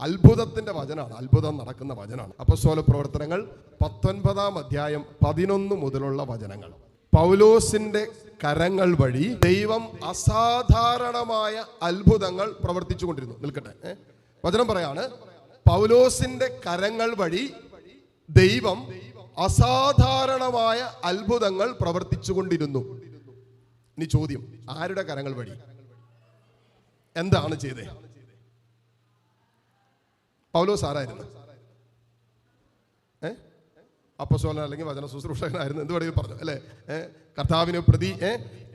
അത്ഭുതത്തിന്റെ വചനാണ്, അത്ഭുതം നടക്കുന്ന വചനാണ്. അപ്പോസ്തല പ്രവർത്തനങ്ങൾ 19-ാം അധ്യായം 11 മുതലുള്ള വചനങ്ങൾ. പൗലോസിന്റെ കരങ്ങൾ വഴി ദൈവം അസാധാരണമായ അത്ഭുതങ്ങൾ പ്രവർത്തിച്ചു കൊണ്ടിരുന്നു. നിൽക്കട്ടെ, വചനം പറയാണ്, പൗലോസിന്റെ കരങ്ങൾ വഴി ദൈവം അസാധാരണമായ അത്ഭുതങ്ങൾ പ്രവർത്തിച്ചു കൊണ്ടിരുന്നു. ഇനി ചോദ്യം, ആരുടെ കരങ്ങൾ വഴി എന്താണ് ചെയ്തേ? പൗലോസ് ആരായിരുന്നു? അപ്പോസ്തലൻ അല്ലെങ്കിൽ വചന ശുശ്രൂഷകനായിരുന്നു, എന്ത് വേണമെങ്കിലും പറഞ്ഞു അല്ലേ? കർത്താവിനെ പ്രതി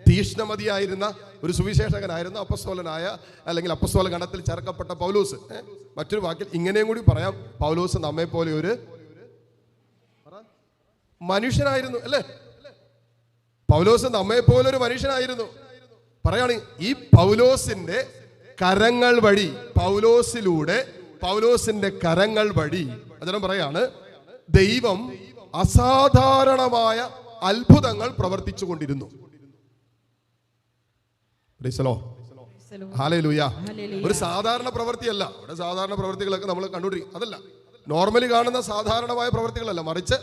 തീഷ്ണമതിയായിരുന്ന ഒരു സുവിശേഷകനായിരുന്നു അപ്പോസ്തലനായ അല്ലെങ്കിൽ അപ്പോസ്തല ഗണത്തിൽ ചേർക്കപ്പെട്ട പൗലോസ്. മറ്റൊരു വാക്കിൽ ഇങ്ങനെയും കൂടി പറയാം, പൗലോസ് നമ്മെ പോലെ ഒരു മനുഷ്യനായിരുന്നു അല്ലേ? പൗലോസ് നമ്മെ പോലെ ഒരു മനുഷ്യനായിരുന്നു. പറയാണ്, ഈ പൗലോസിന്റെ കരങ്ങൾ വഴി, പൗലോസിലൂടെ, പൗലോസിന്റെ കരങ്ങൾ വഴി വചനം പറയാണ്, ദൈവം അസാധാരണമായ അത്ഭുതങ്ങൾ പ്രവർത്തിച്ചു കൊണ്ടിരുന്നു. ഹല്ലേലൂയ. ഒരു സാധാരണ പ്രവൃത്തിയല്ല. ഇവിടെ സാധാരണ പ്രവൃത്തികളൊക്കെ നമ്മൾ കണ്ടുകൊണ്ടിരിക്കും, അതല്ല, നോർമലി കാണുന്ന സാധാരണമായ പ്രവൃത്തികളല്ല, മറിച്ച്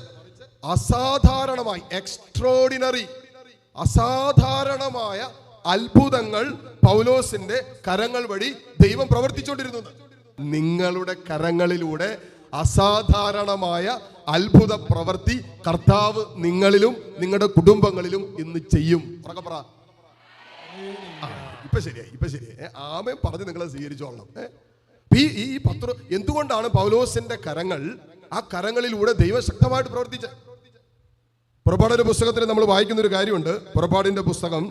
അസാധാരണമായി, എക്സ്ട്രോഡിനറി, അസാധാരണമായ അത്ഭുതങ്ങൾ പൗലോസിന്റെ കരങ്ങൾ വഴി ദൈവം പ്രവർത്തിച്ചുകൊണ്ടിരുന്നു. നിങ്ങളുടെ കരങ്ങളിലൂടെ അസാധാരണമായ അത്ഭുത പ്രവൃത്തി കർത്താവ് നിങ്ങളിലും നിങ്ങളുടെ കുടുംബങ്ങളിലും ഇന്ന് ചെയ്യും. പറ. ഇപ്പൊ ശരിയായി. ആമേൻ പറഞ്ഞ് നിങ്ങളെ സ്വീകരിച്ചോളണം. ഈ എന്തുകൊണ്ടാണ് പൗലോസിന്റെ കരങ്ങൾ, ആ കരങ്ങളിലൂടെ ദൈവം ശക്തമായിട്ട് പ്രവർത്തിച്ചത്? പുറപ്പാടിന്റെ പുസ്തകത്തിൽ നമ്മൾ വായിക്കുന്ന ഒരു കാര്യമുണ്ട്. പുറപ്പാടിന്റെ പുസ്തകം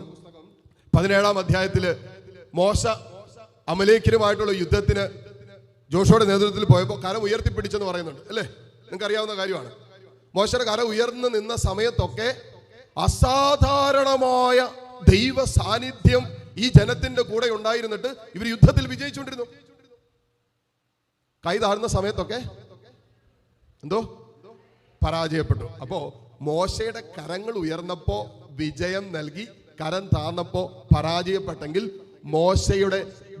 17-ാം അധ്യായത്തില് മോശ അമലേഖ്യരുമായിട്ടുള്ള യുദ്ധത്തിന് ജോഷുവയുടെ നേതൃത്വത്തിൽ പോയപ്പോൾ കരം ഉയർത്തിപ്പിടിച്ചെന്ന് പറയുന്നുണ്ട് അല്ലേ? നിങ്ങൾക്ക് അറിയാവുന്ന കാര്യമാണ്. മോശയുടെ കരം ഉയർന്നു നിന്ന സമയത്തൊക്കെ അസാധാരണമായ ദൈവ സാന്നിധ്യം ഈ ജനത്തിന്റെ കൂടെ ഉണ്ടായിരുന്നിട്ട് ഇവർ യുദ്ധത്തിൽ വിജയിച്ചുകൊണ്ടിരുന്നു. കൈ താഴ്ന്ന സമയത്തൊക്കെ എന്തോ പരാജയപ്പെട്ടു. അപ്പോ മോശയുടെ കരങ്ങൾ ഉയർന്നപ്പോ വിജയം നൽകി, കരം താഴ്ന്നപ്പോ പരാജയപ്പെട്ടെങ്കിൽ മോശയുടെ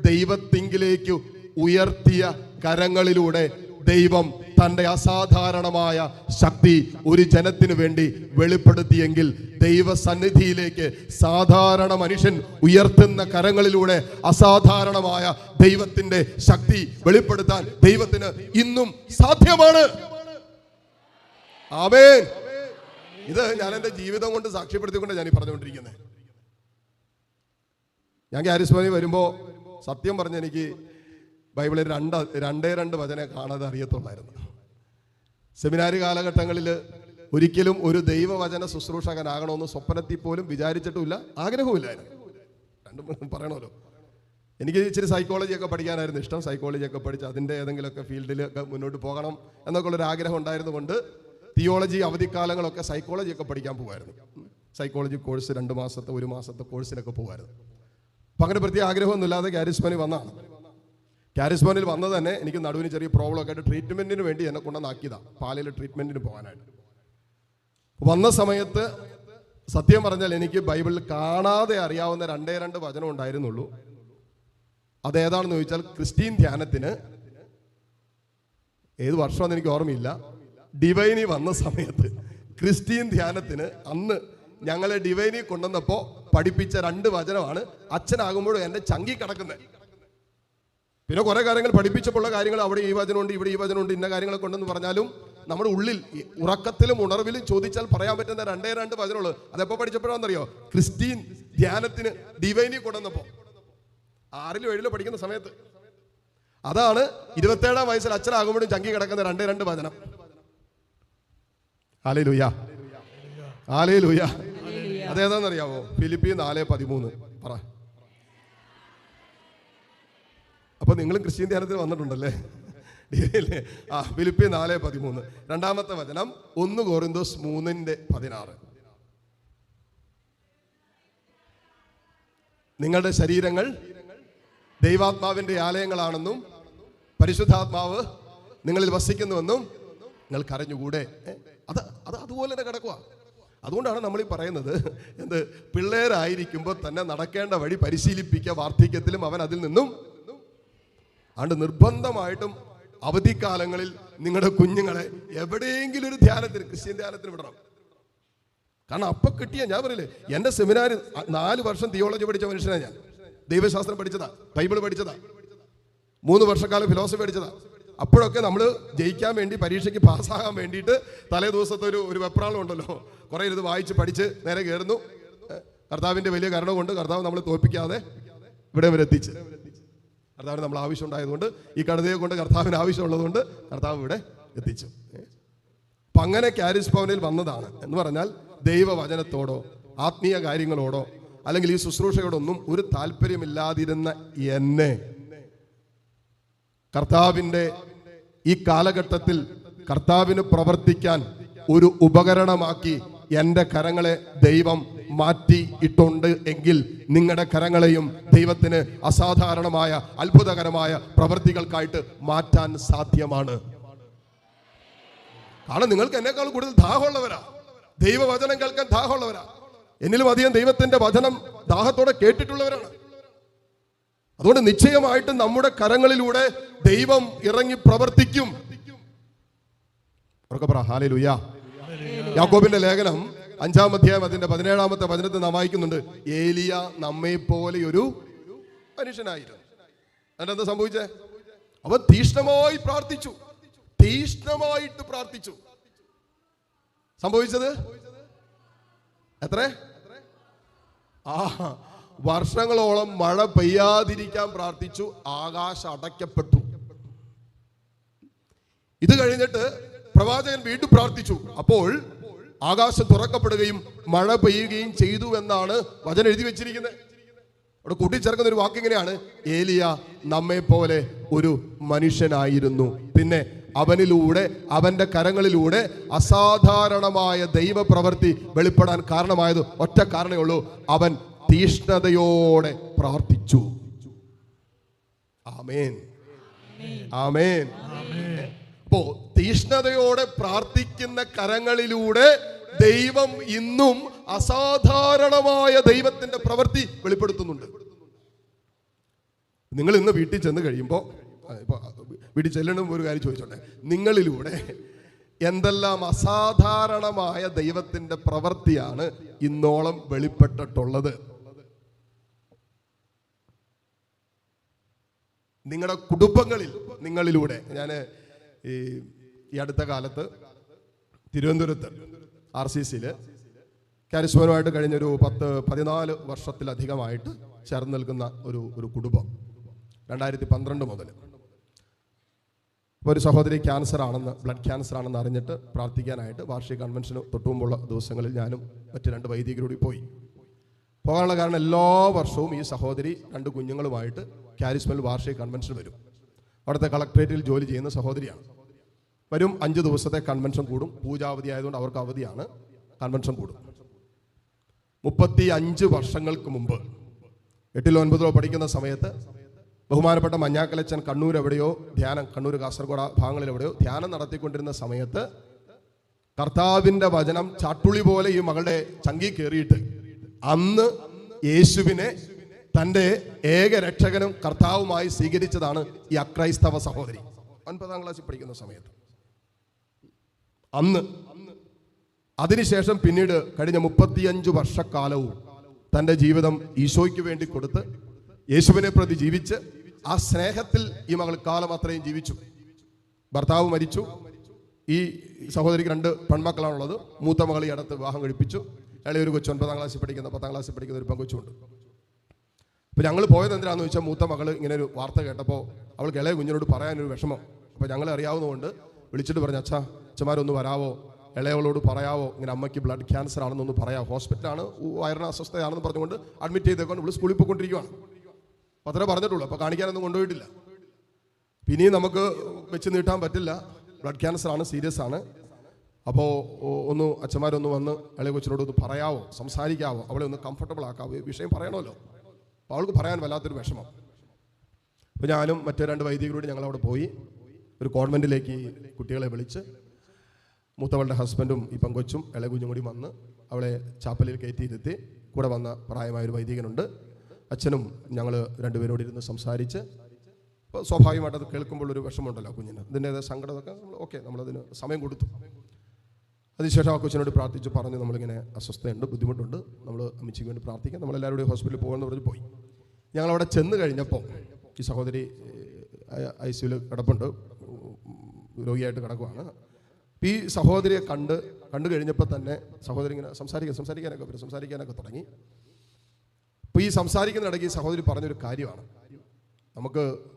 ദൈവത്തിങ്കിലേക്ക് ഉയർത്തിയ കരങ്ങളിലൂടെ ദൈവം തന്റെ അസാധാരണമായ ശക്തി ഒരു ജനത്തിനു വേണ്ടി വെളിപ്പെടുത്തിയെങ്കിൽ, ദൈവസന്നിധിയിലേക്ക് സാധാരണ മനുഷ്യൻ ഉയർത്തുന്ന കരങ്ങളിലൂടെ അസാധാരണമായ ദൈവത്തിന്റെ ശക്തി വെളിപ്പെടുത്താൻ ദൈവത്തിന് ഇന്നും സാധ്യമാണ്. ആമേൻ. ഇത് ഞാൻ എൻ്റെ ജീവിതം കൊണ്ട് സാക്ഷ്യപ്പെടുത്തിക്കൊണ്ട് ഞാൻ പറഞ്ഞുകൊണ്ടിരിക്കുന്നത്. ഞാൻ കാരിസ്മയിൽ വരുമ്പോൾ സത്യം പറഞ്ഞ എനിക്ക് ബൈബിളിൽ രണ്ടേ രണ്ട് വചനം കാണാതെ അറിയത്തുള്ളായിരുന്നു. സെമിനാരി കാലഘട്ടങ്ങളിൽ ഒരിക്കലും ഒരു ദൈവവചന ശുശ്രൂഷകനാകണമെന്ന് സ്വപ്നത്തിൽ പോലും വിചാരിച്ചിട്ടുമില്ല, ആഗ്രഹവുമില്ലായിരുന്നു. രണ്ടും പറയണമല്ലോ. എനിക്ക് ഇച്ചിരി സൈക്കോളജിയൊക്കെ പഠിക്കാനായിരുന്നു ഇഷ്ടം. സൈക്കോളജിയൊക്കെ പഠിച്ച് അതിൻ്റെ ഏതെങ്കിലുമൊക്കെ ഫീൽഡിലൊക്കെ മുന്നോട്ട് പോകണം എന്നൊക്കെ ഉള്ളൊരു ആഗ്രഹം ഉണ്ടായിരുന്നു കൊണ്ട് തിയോളജി അവധിക്കാലങ്ങളൊക്കെ സൈക്കോളജിയൊക്കെ പഠിക്കാൻ പോകുമായിരുന്നു. സൈക്കോളജി കോഴ്സ് 2 മാസത്തെ 1 മാസത്തെ കോഴ്സിനൊക്കെ പോകുമായിരുന്നു. അപ്പം അങ്ങനെ പ്രത്യേക ആഗ്രഹമൊന്നുമില്ലാതെ കാരിസ്മയിൽ വന്നതാണ്. കാരിസ്മയിൽ വന്നത് തന്നെ എനിക്ക് നടുവിന് ചെറിയ പ്രോബ്ലം ഒക്കെ ആയിട്ട് ട്രീറ്റ്മെൻറ്റിന് വേണ്ടി എന്നെ കൊണ്ടുവന്നാക്കിയതാണ്, പാലയിൽ ട്രീറ്റ്മെൻറ്റിന് പോകാനായിട്ട്. വന്ന സമയത്ത് സത്യം പറഞ്ഞാൽ എനിക്ക് ബൈബിളിൽ കാണാതെ അറിയാവുന്ന 2 വചനം ഉണ്ടായിരുന്നുള്ളൂ. അതേതാണെന്ന് ചോദിച്ചാൽ, ക്രിസ്ത്യൻ ധ്യാനത്തിന് ഏത് വർഷമാണെന്ന് എനിക്ക് ഓർമ്മയില്ല, ഡിവൈനി വന്ന സമയത്ത് ക്രിസ്ത്യൻ ധ്യാനത്തിന് അന്ന് ഞങ്ങളെ ഡിവൈനി കൊണ്ടുവന്നപ്പോൾ പഠിപ്പിച്ച 2 വചനമാണ് അച്ഛനാകുമ്പോഴും എൻ്റെ ചങ്കി കിടക്കുന്നത്. പിന്നെ കുറെ കാര്യങ്ങൾ പഠിപ്പിച്ചപ്പോഴുള്ള കാര്യങ്ങൾ അവിടെ ഈ വചനമുണ്ട്, ഇവിടെ ഈ വചനമുണ്ട്, ഇന്ന കാര്യങ്ങളൊക്കെ ഉണ്ടെന്ന് പറഞ്ഞാലും നമ്മുടെ ഉള്ളിൽ ഉറക്കത്തിലും ഉണർവിലും ചോദിച്ചാൽ പറയാൻ പറ്റുന്ന 2 വചനമുള്ളൂ. അതെപ്പോൾ പഠിച്ചപ്പോഴാണെന്നറിയോ? ക്രിസ്ത്യൻ ധ്യാനത്തിന് ഡിവൈനി കൊണ്ടുവന്നപ്പോൾ 6-ലും 7-ലും പഠിക്കുന്ന സമയത്ത്. അതാണ് 27-ാം വയസ്സിൽ അച്ഛനാകുമ്പോഴും ചങ്കി കിടക്കുന്ന 2 വചനം. Hallelujah, hallelujah. അതേതാണെന്നറിയാവോ? ഫിലിപ്പി 4:13 പറ. അപ്പൊ നിങ്ങളും ക്രിസ്ത്യൻ ധ്യാനത്തിൽ വന്നിട്ടുണ്ടല്ലേ? ഫിലിപ്പി 4:13. 2-ാമത്തെ വചനം 1 കൊരിന്തോസ് 3:16. നിങ്ങളുടെ ശരീരങ്ങൾ ദൈവാത്മാവിന്റെ ആലയങ്ങളാണെന്നും പരിശുദ്ധാത്മാവ് നിങ്ങളിൽ വസിക്കുന്നുവെന്നും നിങ്ങൾക്ക് അറിഞ്ഞുകൂടെ? അതുപോലെ തന്നെ കിടക്കുക. അതുകൊണ്ടാണ് നമ്മൾ ഈ പറയുന്നത്, എന്ത്, പിള്ളേരായിരിക്കുമ്പോൾ തന്നെ നടക്കേണ്ട വഴി പരിശീലിപ്പിക്കുക, വാർദ്ധക്യത്തിലും അവൻ അതിൽ നിന്നും. അതുകൊണ്ട് നിർബന്ധമായിട്ടും അവധിക്കാലങ്ങളിൽ നിങ്ങളുടെ കുഞ്ഞുങ്ങളെ എവിടെയെങ്കിലും ഒരു ധ്യാനത്തിന്, ക്രിസ്ത്യൻ ധ്യാനത്തിന് വിടണം. കാരണം അപ്പം കിട്ടിയ, ഞാൻ പറയില്ലേ, എൻ്റെ സെമിനാർ 4 വർഷം തിയോളജി പഠിച്ച മനുഷ്യനാണ് ഞാൻ. ദൈവശാസ്ത്രം പഠിച്ചതാ, ബൈബിൾ പഠിച്ചതാ, 3 വർഷക്കാലം ഫിലോസഫി പഠിച്ചതാ. അപ്പോഴൊക്കെ നമ്മൾ ജയിക്കാൻ വേണ്ടി, പരീക്ഷയ്ക്ക് പാസ്സാകാൻ വേണ്ടിയിട്ട് തലേ ദിവസത്തെ ഒരു വെപ്രാളം ഉണ്ടല്ലോ, കുറേ ഇത് വായിച്ച് പഠിച്ച് നേരെ കയറുന്നു. കർത്താവിൻ്റെ വലിയ കരുണ കൊണ്ട് കർത്താവ് നമ്മൾ തോൽപ്പിക്കാതെ ഇവിടെ വരെ എത്തിച്ച്. കർത്താവിന് നമ്മൾ ആവശ്യം ഉണ്ടായതുകൊണ്ട്, ഈ കഴുതയെ കൊണ്ട് കർത്താവിന് ആവശ്യമുള്ളതുകൊണ്ട് കർത്താവ് ഇവിടെ എത്തിച്ചു. അപ്പം അങ്ങനെ കാരിസ് ഭവനിൽ വന്നതാണ് എന്ന് പറഞ്ഞാൽ ദൈവവചനത്തോടോ ആത്മീയ കാര്യങ്ങളോടോ അല്ലെങ്കിൽ ഈ ശുശ്രൂഷയോടൊന്നും ഒരു താല്പര്യമില്ലാതിരുന്ന എന്നെ കർത്താവിൻ്റെ ഈ കാലഘട്ടത്തിൽ കർത്താവിന് പ്രവർത്തിക്കാൻ ഒരു ഉപകരണമാക്കി എൻ്റെ കരങ്ങളെ ദൈവം മാറ്റി ഇട്ടുണ്ട് എങ്കിൽ നിങ്ങളുടെ കരങ്ങളെയും ദൈവത്തിന് അസാധാരണമായ അത്ഭുതകരമായ പ്രവൃത്തികൾക്കായിട്ട് മാറ്റാൻ സാധ്യമാണ്. കാരണം നിങ്ങൾക്ക് എന്നെക്കാൾ കൂടുതൽ ദാഹമുള്ളവരാ, ദൈവവചനം കേൾക്കാൻ ദാഹമുള്ളവരാ. എന്നിലും അധികം ദൈവത്തിന്റെ വചനം ദാഹത്തോടെ കേട്ടിട്ടുള്ളവരാണ്. അതുകൊണ്ട് നിശ്ചയമായിട്ടും നമ്മുടെ കരങ്ങളിലൂടെ ദൈവം ഇറങ്ങി പ്രവർത്തിക്കും. ഹല്ലേലൂയ. യാക്കോബിന്റെ ലേഖനം 5-ാം അധ്യായം അതിന്റെ 17-ാമത്തെ വചനത്തിൽ നാം വായിക്കുന്നുണ്ട്, ഏലിയ നമ്മെ പോലെ ഒരു മനുഷ്യനായിരുന്നു. എന്താ സംഭവിച്ചേ? അവൻ തീഷ്ണമായി പ്രാർത്ഥിച്ചു, തീഷ്ണമായിട്ട് പ്രാർത്ഥിച്ചു. സംഭവിച്ചത് എത്ര? വർഷങ്ങളോളം മഴ പെയ്യാതിരിക്കാൻ പ്രാർത്ഥിച്ചു, ആകാശം അടയ്ക്കപ്പെട്ടു. ഇത് കഴിഞ്ഞിട്ട് പ്രവാചകൻ വീണ്ടും പ്രാർത്ഥിച്ചു, അപ്പോൾ ആകാശം തുറക്കപ്പെടുകയും മഴ പെയ്യുകയും ചെയ്തു എന്നാണ് വചനം എഴുതി വെച്ചിരിക്കുന്നത്. അവിടെ കൂട്ടിച്ചേർക്കുന്ന ഒരു വാക്കിങ്ങനെയാണ്, ഏലിയ നമ്മെ പോലെ ഒരു മനുഷ്യനായിരുന്നു. പിന്നെ അവനിലൂടെ, അവന്റെ കരങ്ങളിലൂടെ അസാധാരണമായ ദൈവപ്രവൃത്തി വെളിപ്പെടാൻ കാരണമായത് ഒറ്റ കാരണമേ ഉള്ളൂ, അവൻ തീഷ്ണതയോടെ പ്രാർത്ഥിച്ചു. ആമേൻ, ആമേൻ. അപ്പോ തീഷ്ണതയോടെ പ്രാർത്ഥിക്കുന്ന കരങ്ങളിലൂടെ ദൈവം ഇന്നും അസാധാരണമായ ദൈവത്തിന്റെ പ്രവൃത്തി വെളിപ്പെടുത്തുന്നുണ്ട്. നിങ്ങൾ ഇന്ന് വീട്ടിൽ ചെന്ന് കഴിയുമ്പോൾ, വീട്ടിൽ ചെല്ലണം ഒരു കാര്യം ചോദിച്ചോട്ടെ, നിങ്ങളിലൂടെ എന്തെല്ലാം അസാധാരണമായ ദൈവത്തിന്റെ പ്രവൃത്തിയാണ് ഇന്നോളം വെളിപ്പെട്ടിട്ടുള്ളത്? നിങ്ങളുടെ കുടുംബങ്ങളിൽ നിങ്ങളിലൂടെ. ഞാൻ ഈ അടുത്ത കാലത്ത് തിരുവനന്തപുരത്ത് RCCയിൽ കാരിസ്മനുമായിട്ട് കഴിഞ്ഞൊരു 14 വർഷത്തിലധികമായിട്ട് ചേർന്ന് നിൽക്കുന്ന ഒരു കുടുംബം, 2012 മുതൽ. ഇപ്പോൾ ഒരു സഹോദരി ക്യാൻസർ ആണെന്ന്, ബ്ലഡ് ക്യാൻസർ ആണെന്ന് അറിഞ്ഞിട്ട് പ്രാർത്ഥിക്കാനായിട്ട് വാർഷിക കൺവെൻഷന് തൊട്ടുമുമ്പുള്ള ദിവസങ്ങളിൽ ഞാനും മറ്റ് 2 വൈദികരോട് പോകാനുള്ള കാരണം, എല്ലാ വർഷവും ഈ സഹോദരി 2 കുഞ്ഞുങ്ങളുമായിട്ട് കാരിസ്മയിൽ വാർഷിക കൺവെൻഷൻ വരും. അവിടുത്തെ കളക്ട്രേറ്റിൽ ജോലി ചെയ്യുന്ന സഹോദരിയാണ്. വരും, 5 ദിവസത്തെ കൺവെൻഷൻ കൂടും. പൂജാവധി ആയതുകൊണ്ട് അവർക്ക് അവധിയാണ്, കൺവെൻഷൻ കൂടും. 35 വർഷങ്ങൾക്ക് മുമ്പ് 8-ലോ 9-ലോ പഠിക്കുന്ന സമയത്ത് ബഹുമാനപ്പെട്ട മഞ്ഞാക്കലച്ചൻ കണ്ണൂർ എവിടെയോ ധ്യാനം, കണ്ണൂർ കാസർഗോഡ് ഭാഗങ്ങളിൽ എവിടെയോ ധ്യാനം നടത്തിക്കൊണ്ടിരുന്ന സമയത്ത് കർത്താവിൻ്റെ വചനം ചാട്ടുളി പോലെ ഈ മകളുടെ ചങ്കി കയറിയിട്ട് അന്ന് യേശുവിനെ തൻ്റെ ഏക രക്ഷകനും കർത്താവുമായി സ്വീകരിച്ചതാണ് ഈ അക്രൈസ്തവ സഹോദരി. 9-ാം ക്ലാസ്സിൽ പഠിക്കുന്ന സമയത്ത് അന്ന്. അതിനുശേഷം പിന്നീട് കഴിഞ്ഞ 35 വർഷക്കാലവും തൻ്റെ ജീവിതം ഈശോയ്ക്ക് വേണ്ടി കൊടുത്ത് യേശുവിനെ പ്രതി ജീവിച്ച് ആ സ്നേഹത്തിൽ ഈ മകൾ കാലം അത്രയും ജീവിച്ചു. ഭർത്താവ് മരിച്ചു. ഈ സഹോദരിക്ക് 2 പെൺമക്കളാണുള്ളത്. മൂത്ത മകൾ ഈ അടുത്ത് വിവാഹം കഴിപ്പിച്ചു. ഇളയൊരു കൊച്ചു 9-ാം ക്ലാസ്സിൽ പഠിക്കുന്ന, 10-ാം ക്ലാസ്സിൽ പഠിക്കുന്ന ഒരു പെൺകൊച്ചുണ്ട്. അപ്പോൾ ഞങ്ങൾ പോയത് എന്തിനാണെന്ന് വെച്ചാൽ, മൂത്ത മകൾ ഇങ്ങനെ ഒരു വാർത്ത കേട്ടപ്പോൾ അവൾക്ക് ഇളയ കുഞ്ഞിനോട് പറയാനൊരു വിഷമം. അപ്പോൾ ഞങ്ങളെ അറിയാവുന്നതുകൊണ്ട് വിളിച്ചിട്ട് പറഞ്ഞു, അച്ഛന്മാരൊന്ന് വരാവോ, ഇളയവളോട് പറയാവോ, ഇങ്ങനെ അമ്മയ്ക്ക് ബ്ലഡ് ക്യാൻസർ ആണെന്നൊന്ന് പറയാം, ഹോസ്പിറ്റലാണ്, വയറിന് അസ്വസ്ഥയാണെന്ന് പറഞ്ഞുകൊണ്ട് അഡ്മിറ്റ് ചെയ്തേക്കൊണ്ട് ഇവിടെ സ്കൂളിൽ പോയിക്കൊണ്ടിരിക്കുകയാണ്. അപ്പോൾ അത്രേ പറഞ്ഞിട്ടുള്ളൂ. അപ്പോൾ കാണിക്കാനൊന്നും കൊണ്ടുപോയിട്ടില്ല. പിന്നെയും നമുക്ക് വെച്ച് നീട്ടാൻ പറ്റില്ല, ബ്ലഡ് ക്യാൻസർ ആണ്, സീരിയസ് ആണ്. അപ്പോൾ അച്ഛന്മാരൊന്ന് വന്ന് ഇളയ കൊച്ചിനോട് ഒന്ന് പറയാവോ, സംസാരിക്കാവോ, അവളെ ഒന്ന് കംഫർട്ടബിൾ ആക്കാവോ, ഈ വിഷയം പറയണമല്ലോ. അപ്പോൾ അവൾക്ക് പറയാൻ വല്ലാത്തൊരു വിഷമം. അപ്പോൾ ഞാനും മറ്റു 2 വൈദികരോട് ഞങ്ങളവിടെ പോയി ഒരു കോൺവെൻറ്റിലേക്ക് കുട്ടികളെ വിളിച്ച്, മൂത്തവളുടെ ഹസ്ബൻഡും ഈ പെങ്കൊച്ചും ഇളയ കുഞ്ഞും കൂടി വന്ന് അവളെ ചാപ്പലിൽ കയറ്റിയിരുത്തി. കൂടെ വന്ന പ്രായമായൊരു വൈദികനുണ്ട്, അച്ഛനും. ഞങ്ങൾ 2 പേരോട് ഇരുന്ന് സംസാരിച്ച് അപ്പോൾ സ്വാഭാവികമായിട്ട് അത് കേൾക്കുമ്പോൾ ഒരു വിഷമമുണ്ടല്ലോ കുഞ്ഞിന്, ഇതിൻ്റേതായ സങ്കടമൊക്കെ നമ്മളതിന് സമയം കൊടുത്തു. അതിനുശേഷം ആ കൊച്ചിനോട് പ്രാർത്ഥിച്ച് പറഞ്ഞു, നമ്മളിങ്ങനെ അസ്വസ്ഥയുണ്ട്, ബുദ്ധിമുട്ടുണ്ട്, നമ്മൾ അമ്മച്ചിക്ക് വേണ്ടി പ്രാർത്ഥിക്കാം, നമ്മളെല്ലാവരും ഹോസ്പിറ്റലിൽ പോകുമെന്ന് പറഞ്ഞ് പോയി. ഞങ്ങളവിടെ ചെന്ന് കഴിഞ്ഞപ്പോൾ ഈ സഹോദരി ICUവിൽ കിടപ്പുണ്ട്, രോഗിയായിട്ട് കിടക്കുവാണ്. ഈ സഹോദരിയെ കണ്ടു കഴിഞ്ഞപ്പോൾ തന്നെ സഹോദരി ഇങ്ങനെ സംസാരിക്കാനൊക്കെ തുടങ്ങി. അപ്പോൾ ഈ സംസാരിക്കുന്നിടയ്ക്ക് ഈ സഹോദരി പറഞ്ഞൊരു കാര്യമാണ്,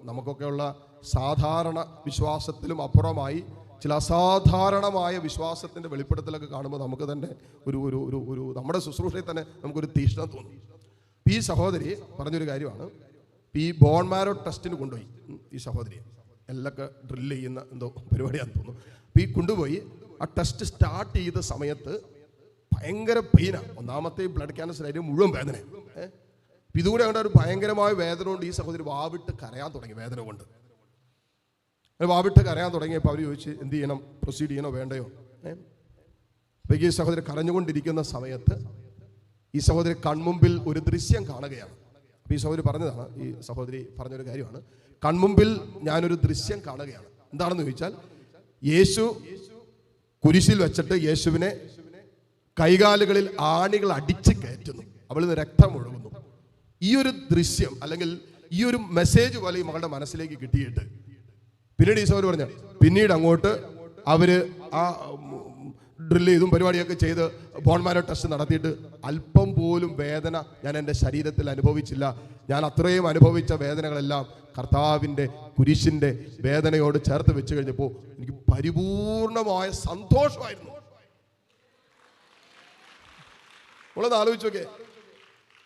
നമുക്കൊക്കെയുള്ള സാധാരണ വിശ്വാസത്തിലും അപ്പുറമായി ചില അസാധാരണമായ വിശ്വാസത്തിൻ്റെ വെളിപ്പെടുത്തലൊക്കെ കാണുമ്പോൾ നമുക്ക് തന്നെ ഒരു നമ്മുടെ ശുശ്രൂഷയിൽ തന്നെ നമുക്കൊരു തീഷ്ണത തോന്നും. ഈ സഹോദരി പറഞ്ഞൊരു കാര്യമാണ്, ഈ ബോൺ മാരോ ടെസ്റ്റിന് കൊണ്ടുപോയി ഈ സഹോദരി, എല്ലൊക്കെ ഡ്രില്ല് ചെയ്യുന്ന എന്തോ പരിപാടിയാണെന്ന് തോന്നുന്നു. അപ്പോൾ ഈ കൊണ്ടുപോയി ആ ടെസ്റ്റ് സ്റ്റാർട്ട് ചെയ്ത സമയത്ത് ഭയങ്കര പെയിനാണ്. ഒന്നാമത്തെ ബ്ലഡ് ക്യാൻസർ ആയിട്ട് മുഴുവൻ വേദന. ഇതുകൂടെ കണ്ട ഒരു ഭയങ്കരമായ വേദന കൊണ്ട് ഈ സഹോദരി വാവിട്ട് കരയാൻ തുടങ്ങി. വേദന കൊണ്ട് വാവിട്ട് കരയാൻ തുടങ്ങിയപ്പോൾ അവർ ചോദിച്ച് എന്ത് ചെയ്യണം, പ്രൊസീഡ് ചെയ്യണോ വേണ്ടയോ? അപ്പോൾ ഈ സഹോദരി കരഞ്ഞുകൊണ്ടിരിക്കുന്ന സമയത്ത് ഈ സഹോദരി കൺമുമ്പിൽ ഒരു ദൃശ്യം കാണുകയാണ്. അപ്പോൾ ഈ സഹോദരി പറഞ്ഞൊരു കാര്യമാണ്, കൺമുമ്പിൽ ഞാനൊരു ദൃശ്യം കാണുകയാണ്. എന്താണെന്ന് ചോദിച്ചാൽ, യേശു കുരിശിൽ വെച്ചിട്ട് യേശുവിനെ കൈകാലുകളിൽ ആണികൾ അടിച്ച് കയറ്റുന്നു, അവളിൽ നിന്ന് രക്തം ഒഴുകുന്നു. ഈ ഒരു ദൃശ്യം അല്ലെങ്കിൽ ഈ ഒരു മെസ്സേജ് പോലെ ഈ മകളുടെ മനസ്സിലേക്ക് കിട്ടിയിട്ട് പിന്നീട് ഈ സഹോദരി പറഞ്ഞു, പിന്നീട് അങ്ങോട്ട് അവര് ആ ഡ്രില്ല് ചെയ്തും പരിപാടിയൊക്കെ ചെയ്ത് ബോൺ മാരോ ടെസ്റ്റ് നടത്തിയിട്ട് അല്പം പോലും വേദന ഞാൻ എൻ്റെ ശരീരത്തിൽ അനുഭവിച്ചില്ല. ഞാൻ അത്രയും അനുഭവിച്ച വേദനകളെല്ലാം കർത്താവിൻ്റെ കുരിശിൻ്റെ വേദനയോട് ചേർത്ത് വെച്ച് കഴിഞ്ഞപ്പോൾ എനിക്ക് പരിപൂർണമായ സന്തോഷമായിരുന്നു. നമ്മളൊന്ന് ആലോചിച്ച് നോക്കേ,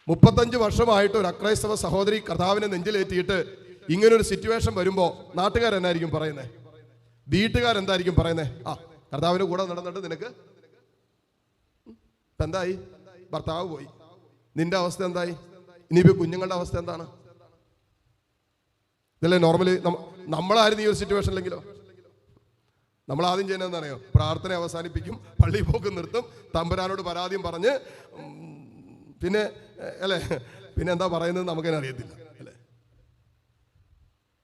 35 വർഷമായിട്ട് ഒരു അക്രൈസ്തവ സഹോദരി കർത്താവിനെ നെഞ്ചിലേറ്റിയിട്ട് ഇങ്ങനൊരു സിറ്റുവേഷൻ വരുമ്പോൾ നാട്ടുകാരെന്നായിരിക്കും പറയുന്നത്, വീട്ടുകാരെന്തായിരിക്കും പറയുന്നത്? കർത്താവിൻ്റെ കൂടെ നടന്നിട്ട് നിനക്ക് എന്തായി? ഭർത്താവ് പോയി, നിന്റെ അവസ്ഥ എന്തായി? ഇനിയിപ്പോൾ കുഞ്ഞുങ്ങളുടെ അവസ്ഥ എന്താണ്? ഇതല്ലേ നോർമലി നമ്മളായിരുന്നു ഈ ഒരു സിറ്റുവേഷനിലെങ്കിലോ നമ്മൾ ആദ്യം ചെയ്യുന്നത് എന്താണെന്നറിയോ? പ്രാർത്ഥന അവസാനിപ്പിക്കും, പള്ളി പോക്ക് നിർത്തും, തമ്പുരാനോട് പരാതിയും പറഞ്ഞ് പിന്നെ എന്താ പറയുന്നത് നമുക്കതിനെ അറിയത്തില്ല അല്ലേ?